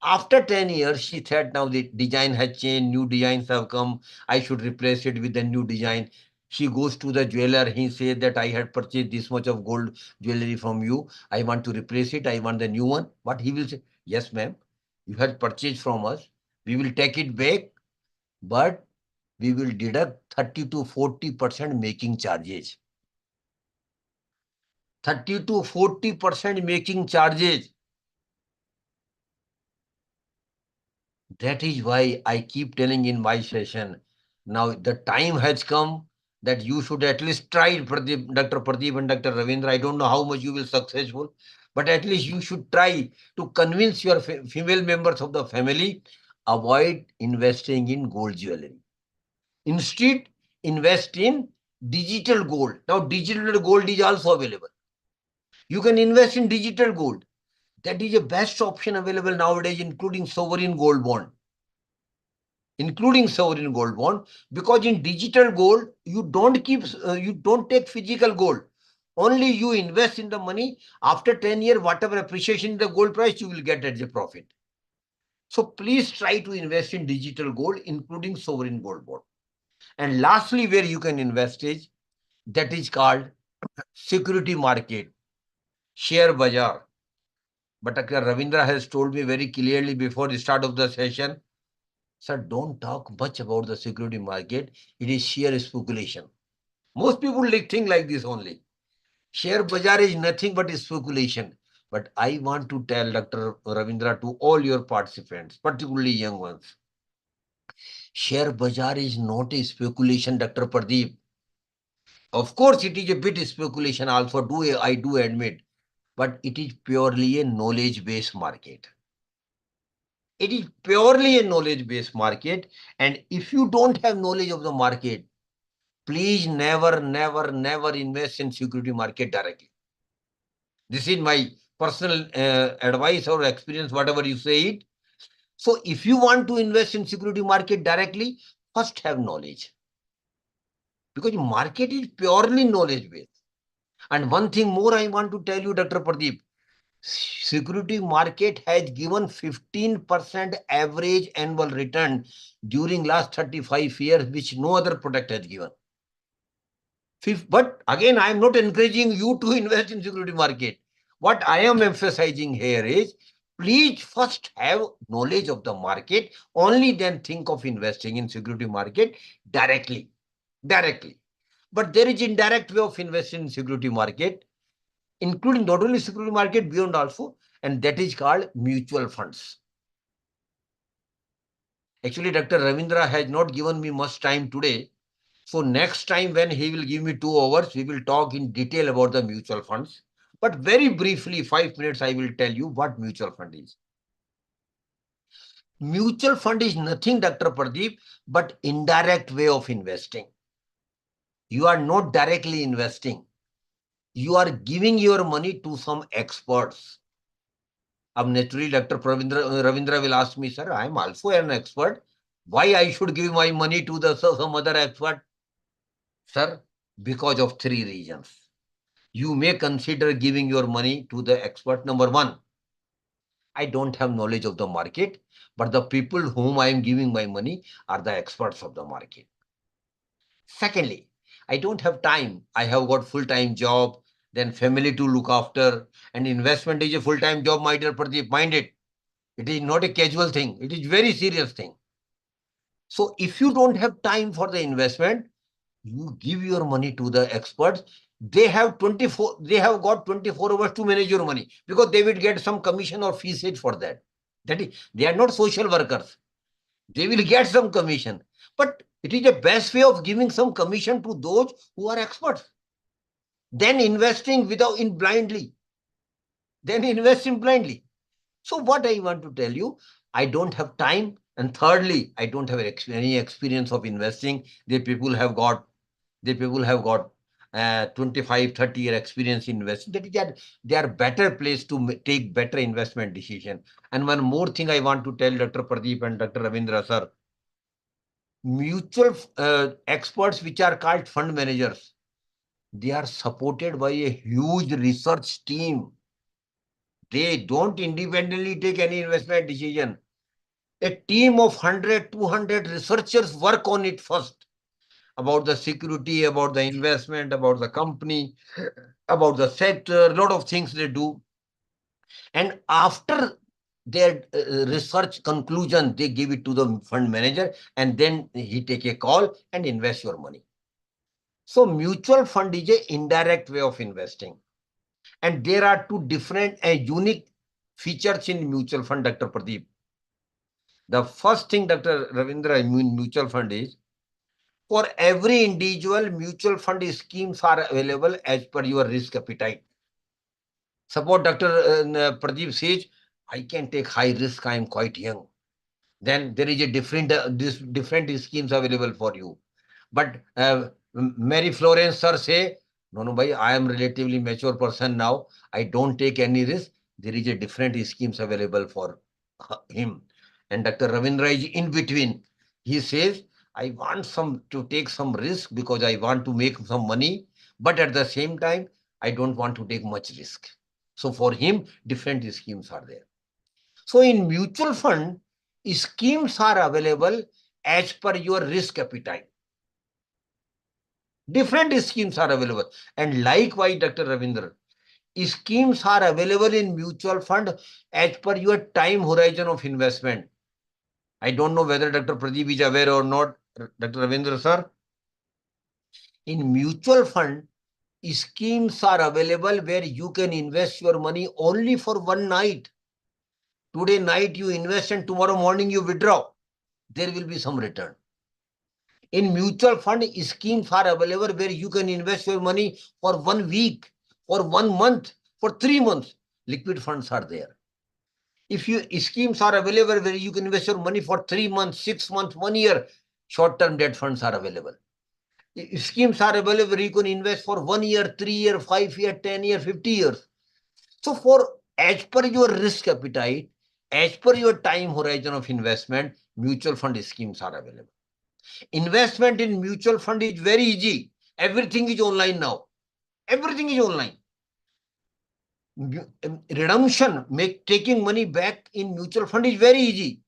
After 10 years, she said, now the design has changed, new designs have come, I should replace it with the new design. She goes to the jeweler, he says that I had purchased this much of gold jewelry from you, I want to replace it, I want the new one. What he will say? Yes, ma'am, you had purchased from us, we will take it back, but we will deduct 30 to 40% making charges. 30 to 40% making charges. That is why I keep telling in my session, now the time has come that you should at least try, Pradeep, Dr. Pradeep and Dr. Ravindra. I don't know how much you will successful, but at least you should try to convince your female members of the family, avoid investing in gold jewelry. Instead, invest in digital gold. Now, digital gold is also available. You can invest in digital gold. That is the best option available nowadays, including sovereign gold bond. Because in digital gold, you don't take physical gold. Only you invest in the money. After 10 years, whatever appreciation in the gold price, you will get as a profit. So please try to invest in digital gold, including sovereign gold bond. And lastly, where you can invest is, that is called security market, share bazaar. But Dr. Ravindra has told me very clearly before the start of the session, sir, don't talk much about the security market. It is sheer speculation. Most people think like this only. Share bazaar is nothing but speculation. But I want to tell Dr. Ravindra, to all your participants, particularly young ones, share bazaar is not a speculation, Dr. Pradeep. Of course, it is a bit speculation also, I do admit, but it is purely a knowledge-based market. It is purely a knowledge-based market. And if you don't have knowledge of the market, please never invest in security market directly. This is my personal advice or experience, whatever you say it. So if you want to invest in security market directly, first have knowledge. Because market is purely knowledge-based. And one thing more I want to tell you, Dr. Pradeep, security market has given 15% average annual return during last 35 years, which no other product has given. But again, I am not encouraging you to invest in security market. What I am emphasizing here is, please first have knowledge of the market, only then think of investing in security market directly. But there is indirect way of investing in security market, including not only security market, beyond also, and that is called mutual funds. Actually, Dr. Ravindra has not given me much time today. So next time when he will give me 2 hours, we will talk in detail about the mutual funds. But very briefly, 5 minutes, I will tell you what mutual fund is. Mutual fund is nothing, Dr. Pradeep, but indirect way of investing. You are not directly investing. You are giving your money to some experts. Naturally, Dr. Ravindra will ask me, sir, I am also an expert. Why I should give my money to some other expert? Sir, Because of three reasons. You may consider giving your money to the expert. Number one, I don't have knowledge of the market, but the people whom I am giving my money are the experts of the market. Secondly, I don't have time. I have got full-time job, then family to look after, and investment is a full-time job, my dear Pradeep. Mind it. It is not a casual thing. It is very serious thing. So if you don't have time for the investment, you give your money to the experts. They have got 24 hours to manage your money because they will get some commission or fee set for that. That is, they are not social workers. They will get some commission. But it is the best way of giving some commission to those who are experts. Then investing blindly. Then investing blindly. So what I want to tell you, I don't have time. And thirdly, I don't have any experience of investing. The people have got 25, 30-year experience in investing. That is that they are better placed to take better investment decision. And one more thing I want to tell Dr. Pradeep and Dr. Ravindra sir, mutual experts which are called fund managers, they are supported by a huge research team. They don't independently take any investment decision. A team of 100, 200 researchers work on it first, about the security, about the investment, about the company, about the sector, a lot of things they do. And after their research conclusion, they give it to the fund manager, and then he take a call and invest your money. So mutual fund is a indirect way of investing. And there are two different and unique features in mutual fund, Dr. Pradeep. The first thing, Dr. Ravindra, in mutual fund is, for every individual, mutual fund schemes are available as per your risk appetite. Suppose Dr. Pradeep says, I can take high risk, I am quite young. Then there is a different schemes available for you. But Mary Florence sir say, no, bhai, I am relatively mature person now. I don't take any risk. There is a different schemes available for him. And Dr. Ravindra is in between. He says, I want to take some risk because I want to make some money. But at the same time, I don't want to take much risk. So for him, different schemes are there. So in mutual fund, schemes are available as per your risk appetite. Different schemes are available. And likewise, Dr. Ravindra, schemes are available in mutual fund as per your time horizon of investment. I don't know whether Dr. Pradeep is aware or not, Dr. Ravindra sir. In mutual fund, schemes are available where you can invest your money only for one night. Today night you invest and tomorrow morning you withdraw. There will be some return. In mutual fund, schemes are available where you can invest your money for 1 week, for 1 month, for 3 months. Liquid funds are there. If schemes are available where you can invest your money for 3 months, 6 months, 1 year, short-term debt funds are available. Schemes are available where you can invest for 1 year, 3 year, 5 year, 10 year, 50 years. So as per your risk appetite, as per your time horizon of investment, mutual fund schemes are available. Investment in mutual fund is very easy. Everything is online now. Everything is online. Redemption, taking money back in mutual fund is very easy.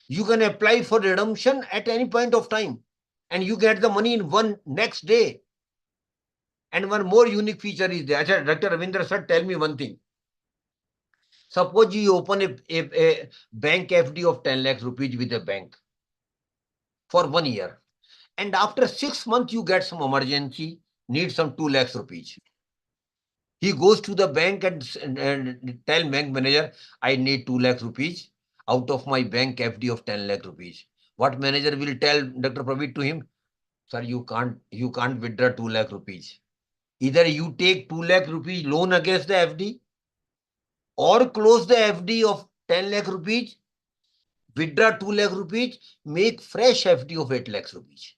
You can apply for redemption at any point of time and you get the money in one next day. And one more unique feature is there. Dr. Ravindra sir, tell me one thing. Suppose you open a bank FD of 10 lakh rupees with a bank for 1 year. And after 6 months, you get some emergency, need some 2 lakhs rupees. He goes to the bank and tell bank manager, I need 2 lakhs rupees out of my bank FD of 10 lakh rupees. What manager will tell Dr. Praveet to him? Sir, you can't withdraw 2 lakh rupees. Either you take 2 lakh rupees loan against the FD or close the FD of 10 lakh rupees, withdraw 2 lakh rupees, make fresh FD of 8 lakhs rupees.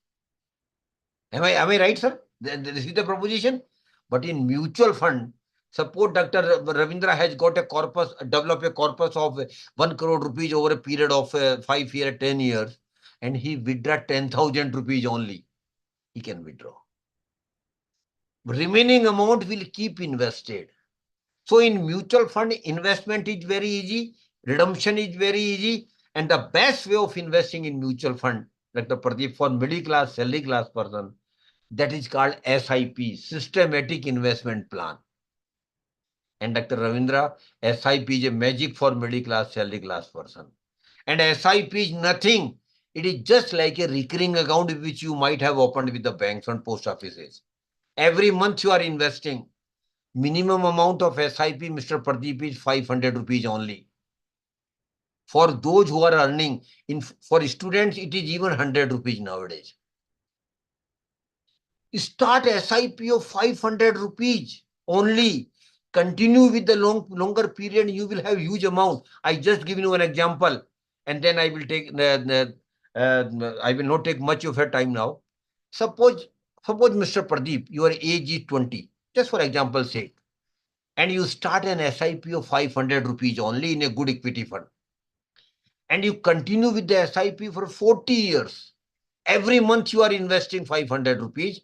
Am I right, sir? This is the proposition. But in mutual fund, suppose Dr. Ravindra has got a corpus, develop a corpus of 1 crore rupees over a period of 5 years, 10 years, and he withdraw 10,000 rupees only. He can withdraw. remaining amount will keep invested. So in mutual fund, investment is very easy, redemption is very easy, and the best way of investing in mutual fund, Dr. Pradeep, for middle class, salary class person, that is called SIP, Systematic Investment Plan. And Dr. Ravindra, SIP is a magic for middle class, salary class person. And SIP is nothing. It is just like a recurring account which you might have opened with the banks and post offices. Every month you are investing. Minimum amount of SIP, Mr. Pradeep, is 500 rupees only. For those who are earning, for students, it is even 100 rupees nowadays. Start SIP of 500 rupees only. Continue with the longer period, you will have huge amount. I just give you an example, and then I will take I will not take much of your time now. Suppose Mr. Pradeep, your age is 20, just for example's sake, and you start an SIP of 500 rupees only in a good equity fund, and you continue with the SIP for 40 years. Every month you are investing 500 rupees,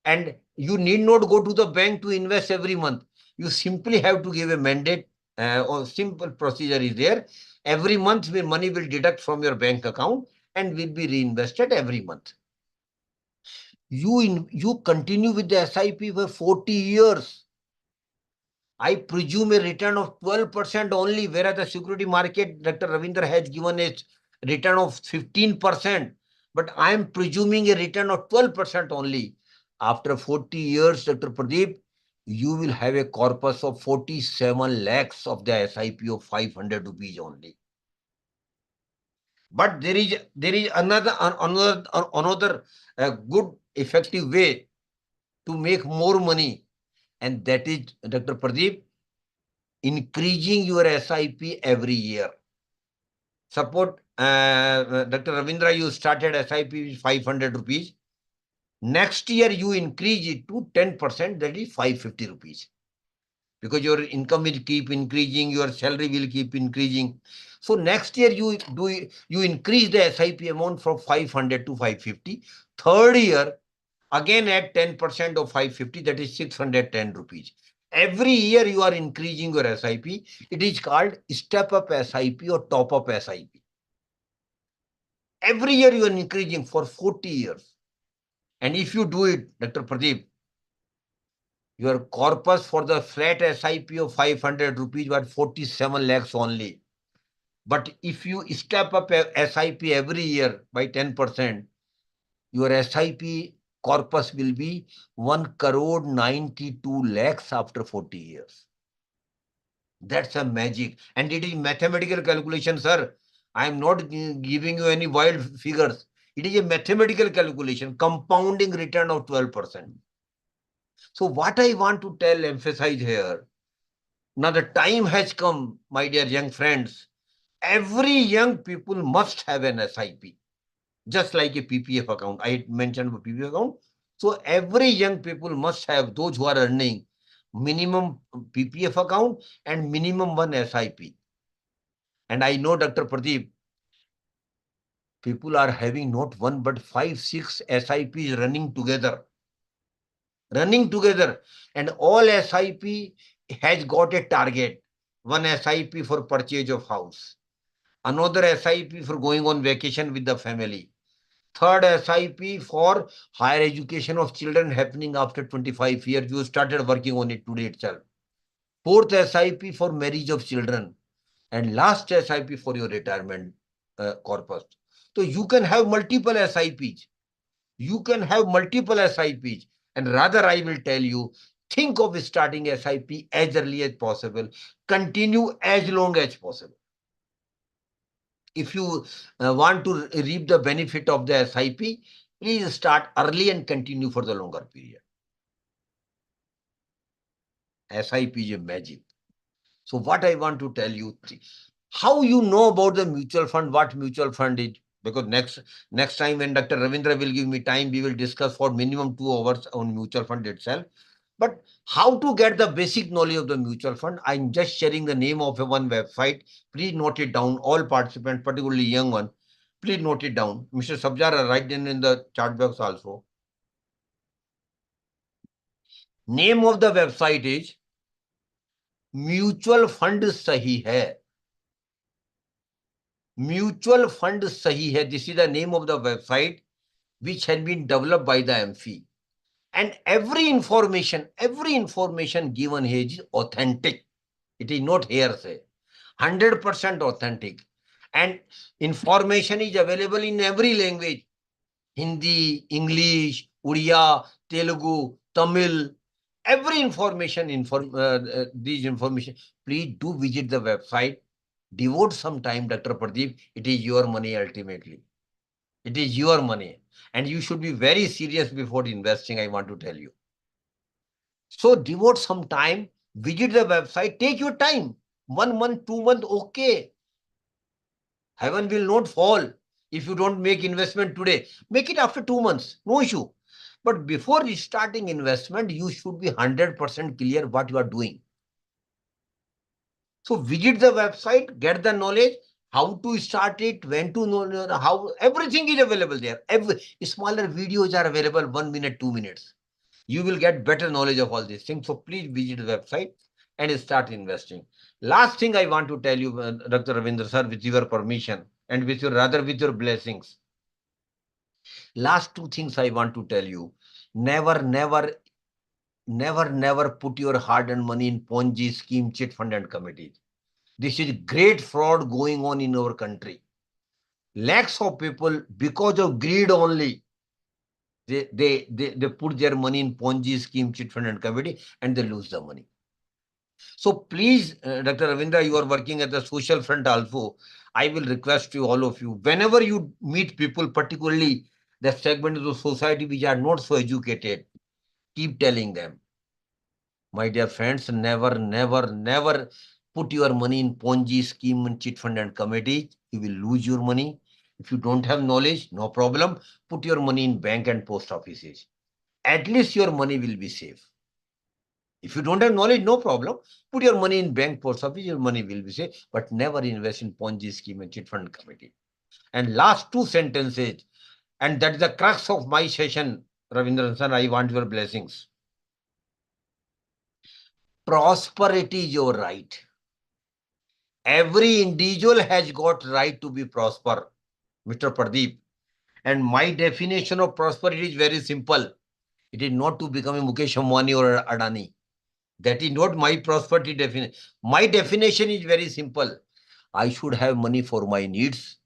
and you need not go to the bank to invest every month. You simply have to give a mandate, or simple procedure is there. Every month money will deduct from your bank account and will be reinvested every month. You continue with the SIP for 40 years. I presume a return of 12% only, whereas the security market, Dr. Ravindra has given a return of 15%. But I am presuming a return of 12% only. After 40 years, Dr. Pradeep, you will have a corpus of 47 lakhs of the SIP of 500 rupees only. But there is another good effective way to make more money, and that is, Dr. Pradeep, increasing your SIP every year. Suppose Dr. Ravindra, you started SIP with 500 rupees. Next year, you increase it to 10%, that is 550 rupees. Because your income will keep increasing, your salary will keep increasing. So next year, you increase the SIP amount from 500 to 550. Third year, again add 10% of 550, that is 610 rupees. Every year you are increasing your SIP. It is called step-up SIP or top-up SIP. Every year you are increasing for 40 years. And if you do it, Dr. Pradeep, your corpus for the flat SIP of 500 rupees was 47 lakhs only. But if you step up SIP every year by 10%, your SIP corpus will be 1 crore 92 lakhs after 40 years. That's a magic. And it is mathematical calculation, sir. I am not giving you any wild figures. It is a mathematical calculation, compounding return of 12%. So what I want to emphasize here, now the time has come, my dear young friends. Every young people must have an SIP, just like a PPF account. I mentioned PPF account. So every young people must have, those who are earning, minimum PPF account and minimum one SIP. And I know, Dr. Pradeep, people are having not one but 5, 6 SIPs running together. And all SIP has got a target. One SIP for purchase of house, another SIP for going on vacation with the family, third SIP for higher education of children happening after 25 years. You started working on it today itself. Fourth SIP for marriage of children, and last SIP for your retirement corpus. So you can have multiple SIPs. And rather, I will tell you, think of starting SIP as early as possible. Continue as long as possible. If you want to reap the benefit of the SIP, please start early and continue for the longer period. SIP is a magic. So what I want to tell you, how you know about the mutual fund, what mutual fund is, because next time when Dr. Ravindra will give me time, we will discuss for minimum 2 hours on mutual fund itself. But how to get the basic knowledge of the mutual fund, I'm just sharing the name of one website. Please note it down, all participants, particularly young one. Please note it down. Mr. Sabjar, write in the chat box also. Name of the website is Mutual Fund Sahi Hai. Mutual Fund Sahi Hai. This is the name of the website which has been developed by the AMFI. And every information given here is authentic. It is not hearsay. 100% authentic. And information is available in every language. Hindi, English, Uriya, Telugu, Tamil. Every information, these information. Please do visit the website. Devote some time, Dr. Pradeep. It is your money ultimately. It is your money. And you should be very serious before investing, I want to tell you. So devote some time, visit the website, take your time. 1 month, 2 months, okay. Heaven will not fall if you don't make investment today. Make it after 2 months, no issue. But before starting investment, you should be 100% clear what you are doing. So visit the website, get the knowledge, how to start it, when to know, how, everything is available there. Every smaller videos are available, 1 minute, 2 minutes. You will get better knowledge of all these things. So please visit the website and start investing. Last thing I want to tell you, Dr. Ravindra sir, with your permission and with your blessings. Last 2 things I want to tell you. Never put your hard-earned money in Ponzi scheme, chit fund and committees. This is great fraud going on in our country. Lakhs of people, because of greed only, they put their money in Ponzi scheme, chit fund and committee, and they lose the money. So please, Dr. Ravindra, you are working at the social front also. I will request you, all of you, whenever you meet people, particularly the segment of the society which are not so educated, keep telling them, my dear friends, never put your money in Ponzi scheme and chit fund and committee. You will lose your money. If you don't have knowledge, no problem. Put your money in bank and post offices. At least your money will be safe. If you don't have knowledge, no problem. Put your money in bank, post office, your money will be safe. But never invest in Ponzi scheme and chit fund committee. And last 2 sentences, and that is the crux of my session, Ravindran sir, I want your blessings. Prosperity is your right. Every individual has got right to be prosper, Mr. Pradeep. And my definition of prosperity is very simple. It is not to become a Mukesh Ambani or Adani. That is not my prosperity definition. My definition is very simple. I should have money for my needs.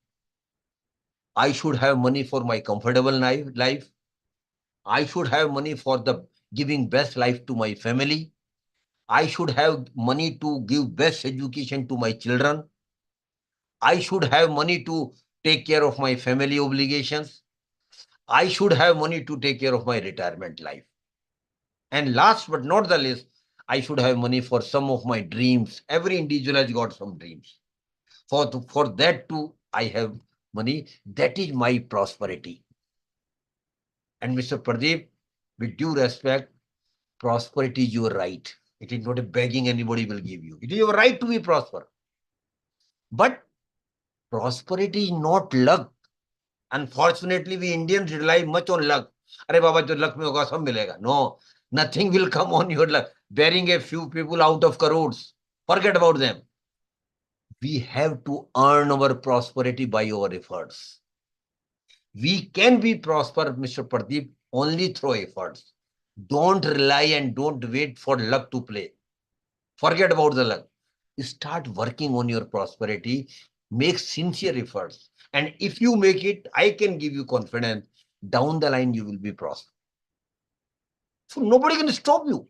I should have money for my comfortable life. I should have money for the giving best life to my family. I should have money to give best education to my children. I should have money to take care of my family obligations. I should have money to take care of my retirement life. And last but not the least, I should have money for some of my dreams. Every individual has got some dreams. For that too, I have money. That is my prosperity. And Mr. Pradeep, with due respect, prosperity is your right. It is not a begging anybody will give you. It is your right to be prosper. But prosperity is not luck. Unfortunately, we Indians rely much on luck. Arey Baba, jo luck mein hoga, sab milega. No, nothing will come on your luck. Bearing a few people out of crores. Forget about them. We have to earn our prosperity by our efforts. We can be prosper, Mr. Pradeep, only through efforts. Don't rely and don't wait for luck to play. Forget about the luck. Start working on your prosperity. Make sincere efforts. And if you make it, I can give you confidence. Down the line, you will be prosper. So nobody can stop you.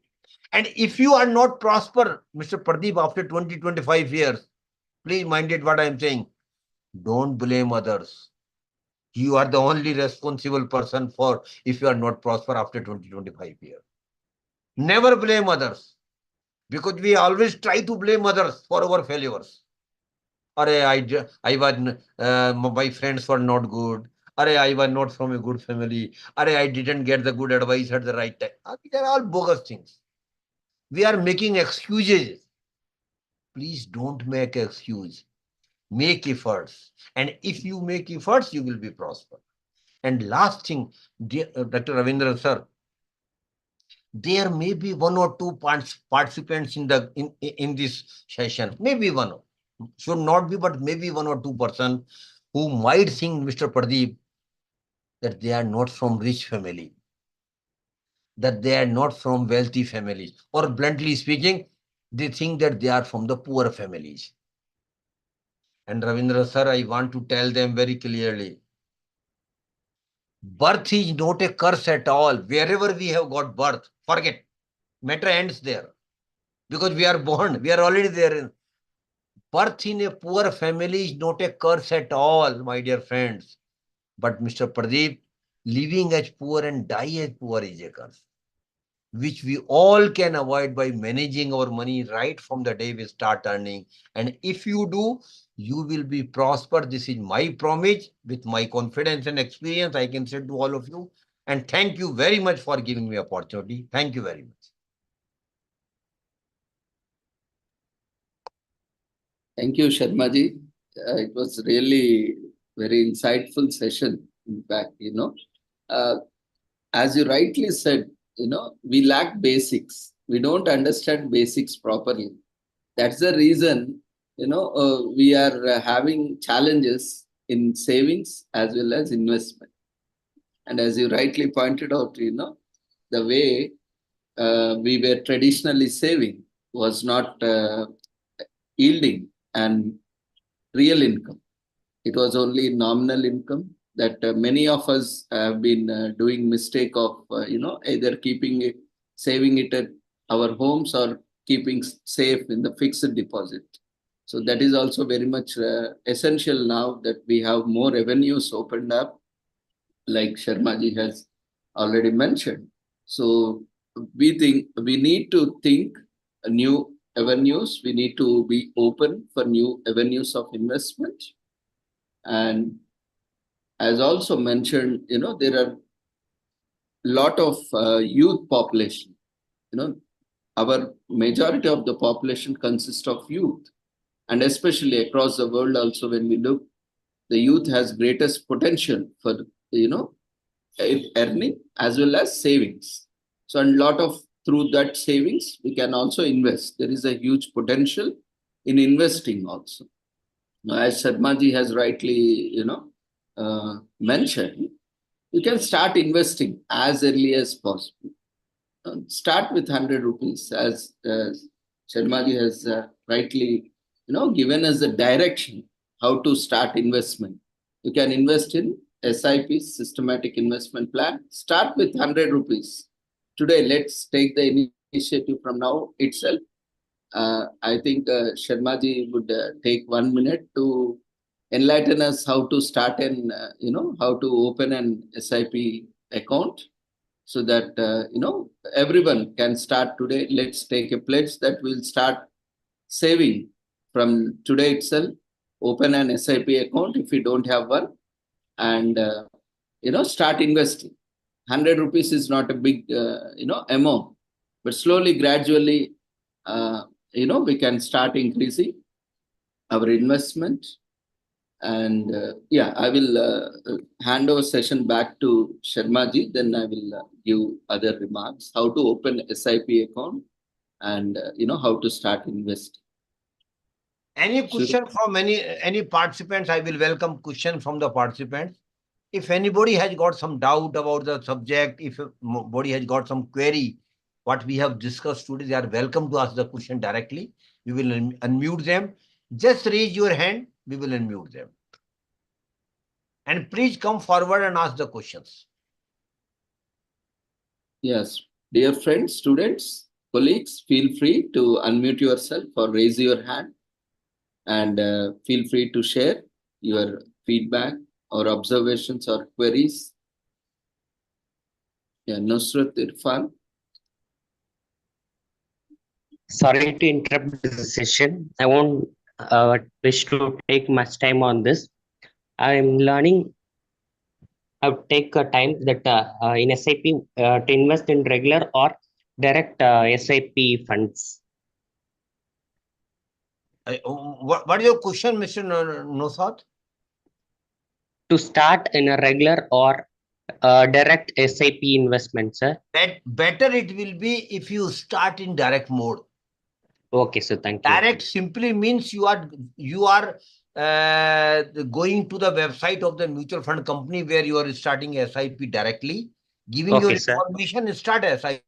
And if you are not prosper, Mr. Pradeep, after 20, 25 years, please mind it what I am saying. Don't blame others. You are the only responsible person for if you are not prosper after 20, 25 years. Never blame others. Because we always try to blame others for our failures. My friends were not good. I was not from a good family. I didn't get the good advice at the right time. These are all bogus things. We are making excuses. Please don't make excuse. Make efforts. And if you make efforts, you will be prosper. And last thing, Dr. Ravindra sir, there may be one or two participants in this session. Maybe one, should not be, but maybe 1 or 2% who might think, Mr. Pradeep, that they are not from rich family, that they are not from wealthy families, or bluntly speaking, they think that they are from the poor families. And Ravindra sir, I want to tell them very clearly, birth is not a curse at all. Wherever we have got birth, forget, matter ends there. Because we are born, we are already there. Birth in a poor family is not a curse at all, my dear friends. But Mr. Pradeep, living as poor and die as poor is a curse, which we all can avoid by managing our money right from the day we start earning. And if you do, you will be prosper. This is my promise. With my confidence and experience, I can say to all of you. And thank you very much for giving me opportunity. Thank you very much. Thank you, Sharmaji. It was really very insightful session. In fact, as you rightly said, we lack basics. We don't understand basics properly. That's the reason, we are having challenges in savings as well as investment. And as you rightly pointed out, the way we were traditionally saving was not yielding and real income. It was only nominal income that many of us have been doing mistake of, either keeping it, saving it at our homes or keeping safe in the fixed deposit. So that is also very much essential now that we have more revenues opened up, like Sharmaji has already mentioned. So we think we need to think new avenues. We need to be open for new avenues of investment. And as also mentioned, there are a lot of youth population. Our majority of the population consists of youth, and especially across the world also, when we look, the youth has greatest potential for, earning as well as savings. So a lot of, through that savings, we can also invest. There is a huge potential in investing also. Now, as Sharmaji has rightly, mentioned, you can start investing as early as possible. Start with 100 rupees, as Sharmaji has rightly, given us a direction how to start investment. You can invest in SIP, systematic investment plan. Start with 100 rupees. Today, let's take the initiative from now itself. I think Sharmaji would take 1 minute to enlighten us how to start and, how to open an SIP account, so that, everyone can start today. Let's take a pledge that we'll start saving from today itself. Open an SIP account if you don't have one, and, start investing. 100 rupees is not a big, amount, but slowly, gradually, we can start increasing our investment. And I will hand over session back to Sharmaji. Then I will give other remarks, how to open SIP account and, how to start investing. Any question from any participants? I will welcome question from the participants. If anybody has got some doubt about the subject, if anybody has got some query, what we have discussed today, they are welcome to ask the question directly. We will unmute them. Just raise your hand, we will unmute them. And please come forward and ask the questions. Yes, dear friends, students, colleagues, feel free to unmute yourself or raise your hand, and feel free to share your feedback or observations or queries. Yeah, Nusrat Irfan. Sorry to interrupt this session. I won't wish to take much time on this. I am learning how to take a time that in SIP to invest in regular or direct SIP funds. What is your question, Mr. Nosat? To start in a regular or Direct SIP investment, sir. Better it will be if you start in direct mode. Okay, sir. Thank you. Direct simply means you are going to the website of the mutual fund company where you are starting SIP directly, giving your Okay, sir. information, start SIP.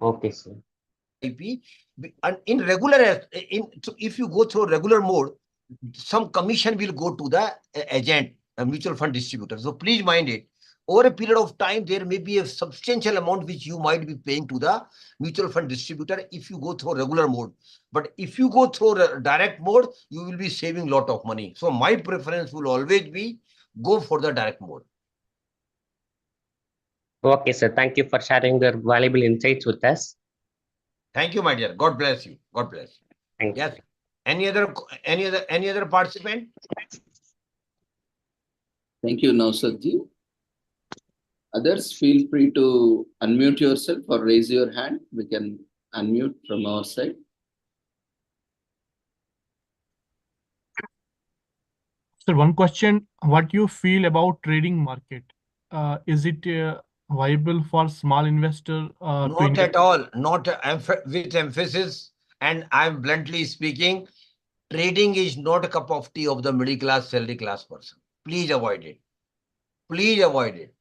Okay, sir. And in regular, so if you go through regular mode, some commission will go to the agent, a mutual fund distributor. So please mind it. Over a period of time, there may be a substantial amount which you might be paying to the mutual fund distributor if you go through regular mode. But if you go through direct mode, you will be saving a lot of money. So my preference will always be go for the direct mode. Okay, sir. Thank you for sharing your valuable insights with us. Thank you, my dear. God bless you. God bless you. Thank Yes. Any other participant? Thank you, Nausadji. Others, feel free to unmute yourself or raise your hand. We can unmute from our side. Sir, one question, what you feel about trading market? Is it viable for small investor? Not at all, not with emphasis. And I'm bluntly speaking, trading is not a cup of tea of the middle class, salary class person. Please avoid it. Please avoid it.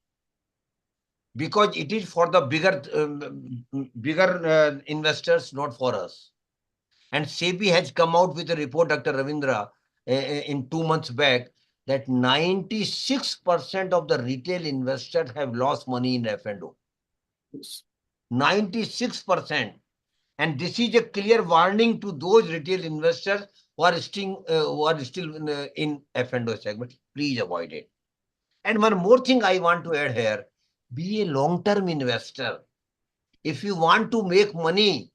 Because it is for the bigger investors, not for us. And SEBI has come out with a report, Dr. Ravindra, in 2 months back, that 96% of the retail investors have lost money in F&O. 96%. And this is a clear warning to those retail investors who are still in F&O segment. Please avoid it. And one more thing I want to add here, be a long-term investor. If you want to make money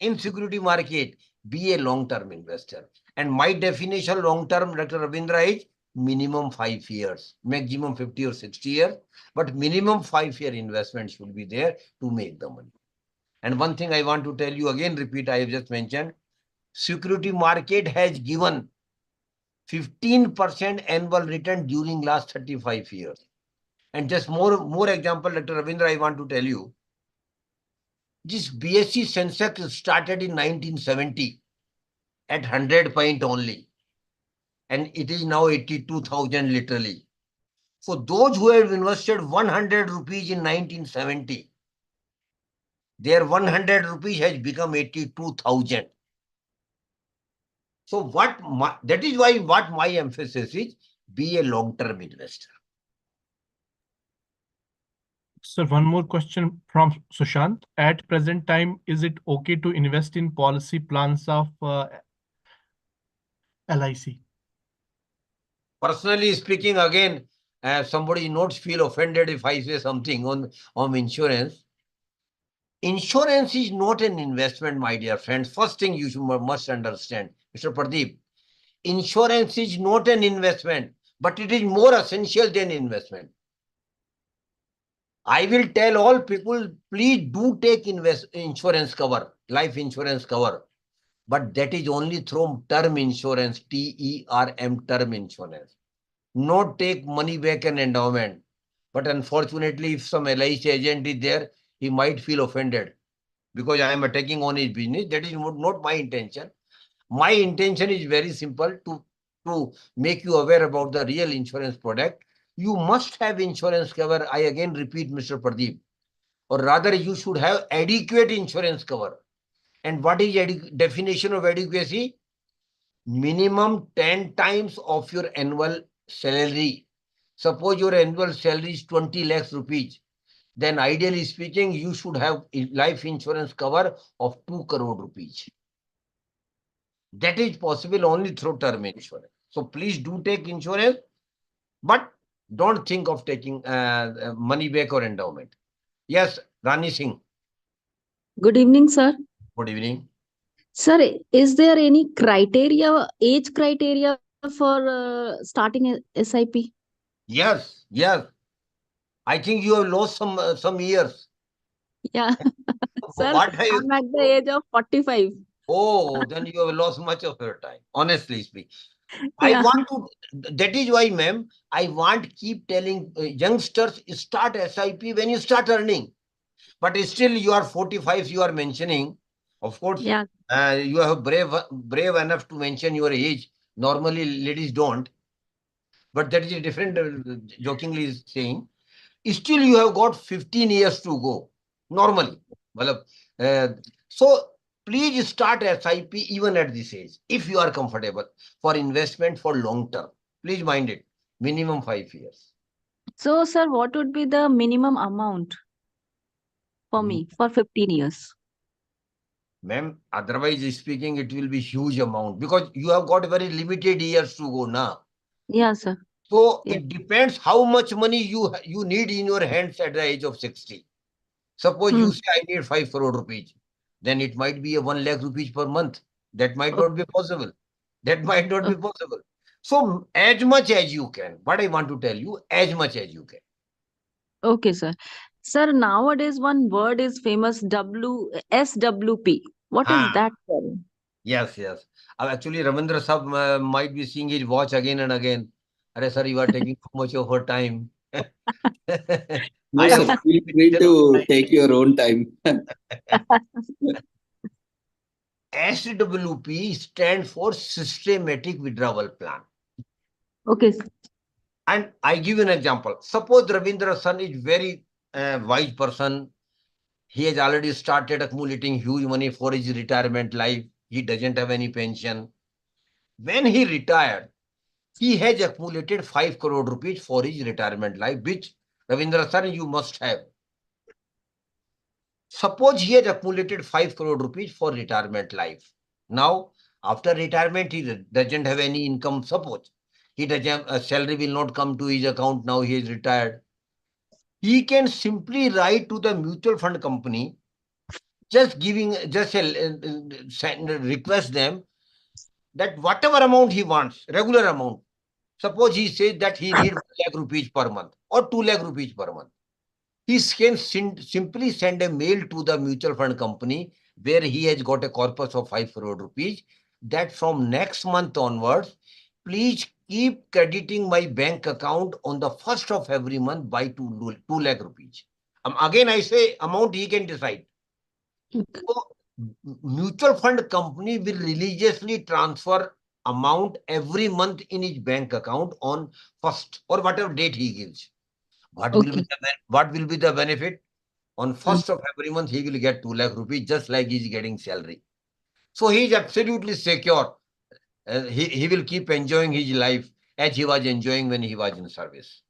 in security market, be a long-term investor. And my definition long-term, Dr. Ravindra, is minimum 5 years, maximum 50 or 60 years, but minimum 5-year investment should be there to make the money. And one thing I want to tell you again, repeat, I have just mentioned, security market has given 15% annual return during last 35 years. And just more example, Dr. Ravindra, I want to tell you, this BSE Sensex started in 1970 at 100 point only. And it is now 82,000 literally. For those who have invested 100 rupees in 1970, their 100 rupees has become 82,000. So that is why what my emphasis is, be a long-term investor. Sir, one more question from Sushant. At present time, is it okay to invest in policy plans of LIC? Personally speaking, again, somebody not feel offended if I say something on insurance. Insurance is not an investment, my dear friends. First thing you must understand, Mr. Pradeep, insurance is not an investment, but it is more essential than investment. I will tell all people, please do take insurance cover, life insurance cover. But that is only through term insurance, TERM, term insurance. Not take money back and endowment. But unfortunately, if some LIC agent is there, he might feel offended because I am attacking on his business. That is not my intention. My intention is very simple, to make you aware about the real insurance product. You must have insurance cover. I again repeat, Mr. Pradeep, or rather you should have adequate insurance cover. And what is definition of adequacy? Minimum 10 times of your annual salary. Suppose your annual salary is 20 lakhs rupees. Then ideally speaking, you should have life insurance cover of 2 crore rupees. That is possible only through term insurance. So please do take insurance, but don't think of taking money back or endowment. Yes, Rani Singh. Good evening, sir. Good evening. Sir, is there any age criteria for starting a SIP? Yes. I think you have lost some years. Yeah. Sir, What have I'm at the age of 45. Oh, then you have lost much of your time, honestly speaking. I Yeah. want to, that is why, ma'am, I want keep telling youngsters start SIP when you start earning. But still you are 45, you are mentioning. Of course, Yeah. you are brave enough to mention your age. Normally ladies don't. But that is a different, jokingly saying. Still you have got 15 years to go. Normally. Matlab, uh, so please start SIP even at this age, if you are comfortable for investment for long term. Please mind it. Minimum 5 years. So, sir, what would be the minimum amount for me for 15 years? Ma'am, otherwise speaking, it will be huge amount because you have got very limited years to go now. Yeah, sir. So Yeah. it depends how much money you need in your hands at the age of 60. Suppose you say I need 5 crore rupees, then it might be a 1 lakh rupees per month. That might not be possible. That might not be possible. So as much as you can, what I want to tell you, as much as you can. Okay, sir. Sir, nowadays one word is famous SWP. What is Ah, that, sir? yes, yes. Actually, Ravindra Sab might be seeing his watch again and again. Arey, sir, you are taking too much of her time. No, I sir, have feel free to take your own time. SWP stands for Systematic Withdrawal Plan. Okay, sir. And I give you an example. Suppose Ravindra Son is very wise person. He has already started accumulating huge money for his retirement life. He doesn't have any pension. When he retired, he has accumulated 5 crore rupees for his retirement life, which Ravindra Son, you must have. Suppose he has accumulated 5 crore rupees for retirement life. Now, after retirement, he doesn't have any income. Suppose he doesn't, a salary will not come to his account. Now he is retired. He can simply write to the mutual fund company, just request them that whatever amount he wants, regular amount. Suppose he says that he needs 1 lakh rupees per month or 2 lakh rupees per month. He can simply send a mail to the mutual fund company where he has got a corpus of 5 crore rupees that from next month onwards, please keep crediting my bank account on the first of every month by 2 lakh rupees. Again, I say amount he can decide. So, mutual fund company will religiously transfer amount every month in his bank account on first or whatever date he gives. What will be Okay. the benefit? On first of every month, he will get 2 lakh rupees, just like he's getting salary. So he is absolutely secure. He will keep enjoying his life as he was enjoying when he was in service.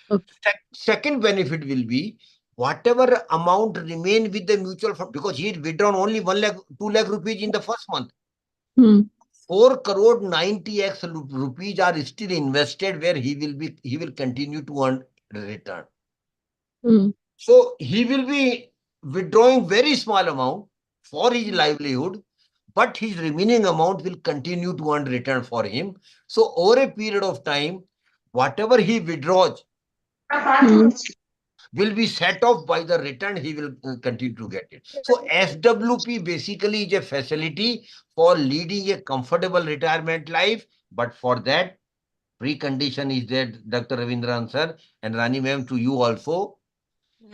Okay. Second benefit will be whatever amount remain with the mutual fund, because he had withdrawn only 1 lakh, 2 lakh rupees in the first month. 4 crore 90x rupees are still invested where he will continue to earn return. So he will be withdrawing very small amount for his livelihood, but his remaining amount will continue to earn return for him. So over a period of time, whatever he withdraws will be set off by the return he will continue to get it. So SWP basically is a facility for leading a comfortable retirement life, but for that precondition is that Dr. Ravindran sir and Rani ma'am, to you also,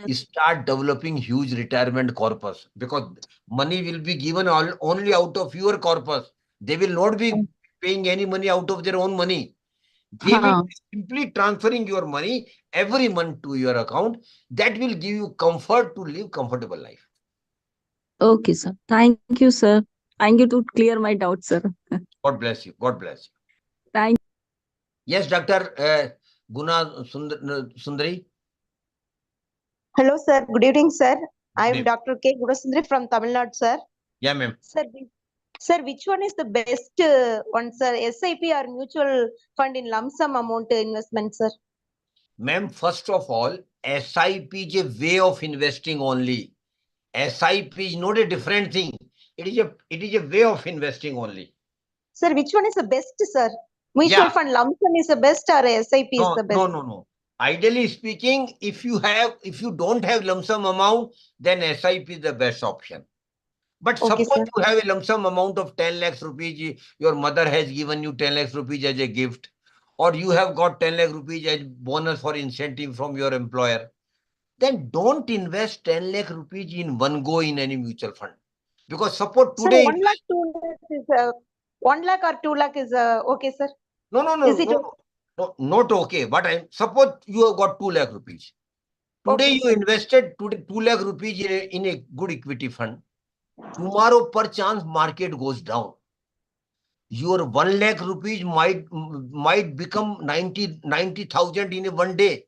start developing huge retirement corpus, because money will be given only out of your corpus. They will not be paying any money out of their own money. They will be simply transferring your money every month to your account. That will give you comfort to live comfortable life. Okay, sir. Thank you, sir. Thank you to clear my doubts, sir. God bless you. God bless you. Thank Yes, Dr. Guna Sundari. Hello, sir. Good evening, sir. I am evening. Dr. K. Gurasundri from Tamil Nadu, sir. Yeah, ma'am. Sir, which one is the best one, sir? SIP or mutual fund in lump sum amount investment, sir? Ma'am, first of all, SIP is a way of investing only. SIP is not a different thing. It is a way of investing only. Sir, which one is the best, sir? Mutual fund lump sum is the best or SIP is the best? No. Ideally speaking, if you don't have lump sum amount, then SIP is the best option. But Okay, suppose sir. you have a lump sum amount of 10 lakhs rupees, your mother has given you 10 lakhs rupees as a gift, or you have got 10 lakh rupees as bonus for incentive from your employer, then don't invest 10 lakh rupees in one go in any mutual fund. Because suppose Sir, today, 1 lakh, 2 lakh is 1 lakh or 2 lakh is okay, sir. no, Is it no, not okay. But suppose you have got 2 lakh rupees. Today Okay, you sir. invested 2 lakh rupees in a good equity fund. Tomorrow, per chance, market goes down. Your 1 lakh rupees might become 90,000 in a one day.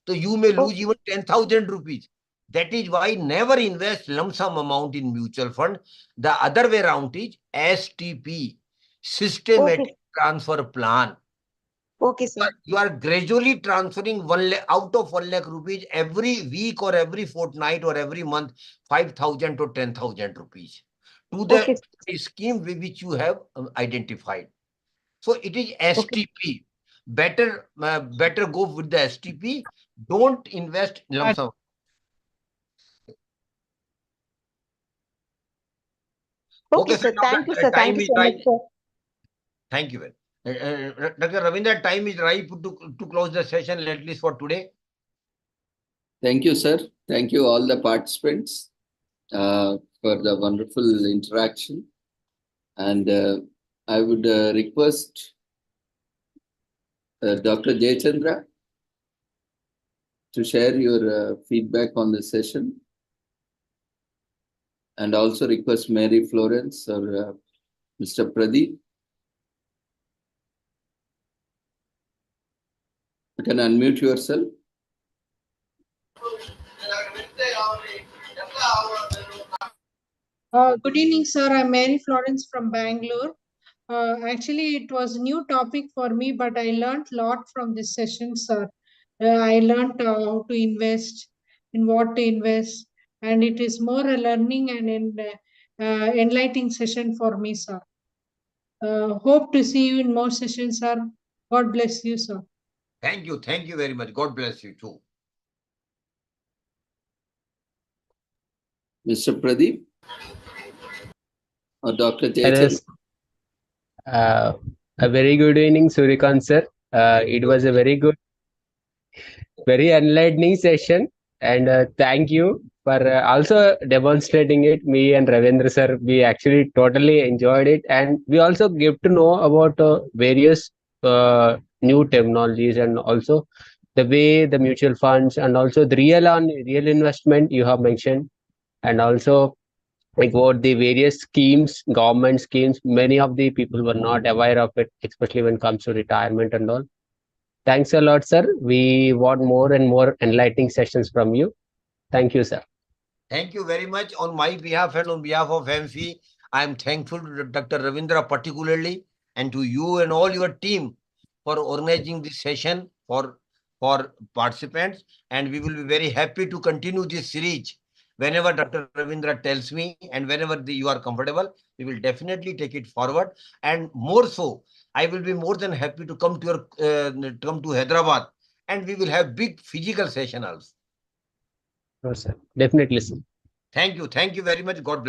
So you may lose Okay. even 10,000 rupees. That is why never invest lump sum amount in mutual fund. The other way around is STP, systematic Okay. transfer plan. Okay, sir. You are gradually transferring 1 lakh out of 1 lakh rupees every week or every fortnight or every month, 5,000 to 10,000 rupees to Okay. the scheme which you have identified. So it is Okay. STP. Better go with the STP. Don't invest lump sum. Okay, Sir. sir. Now Thank you, the sir. Thank time you is so much, right. sir. Thank you. Dr. Ravindra, time is right to close the session, at least for today. Thank you, sir. Thank you, all the participants, for the wonderful interaction. And I would request Dr. Jayachandra to share your feedback on the session. And also request Mary Florence or Mr. Pradeep. You can unmute yourself. Good evening, sir. I'm Mary Florence from Bangalore. Actually, it was a new topic for me, but I learned a lot from this session, sir. I learned how to invest, in what to invest, and it is more a learning and enlightening session for me, sir. Hope to see you in more sessions, sir. God bless you, sir. Thank you. Thank you very much. God bless you too. Mr. Pradeep or Dr. Hello, Jayachandra. a very good evening, Surikant sir. It was a very good, very enlightening session, and thank you for also demonstrating it. Me and Ravindra sir, we actually totally enjoyed it, and we also get to know about various new technologies, and also the way the mutual funds and also the real investment you have mentioned, and also like what the various schemes, government schemes, many of the people were not aware of it, especially when it comes to retirement and all. Thanks a lot, sir. We want more and more enlightening sessions from you. Thank you, sir. Thank you very much. On my behalf and on behalf of AMFI, I am thankful to Dr. Ravindra particularly and to you and all your team for organizing this session for participants. And we will be very happy to continue this series whenever Dr. Ravindra tells me and whenever you are comfortable. We will definitely take it forward. And more so, I will be more than happy to come to come to Hyderabad, and we will have big physical session also. Sure, sir. Definitely, sir. Thank you. Thank you very much. God bless.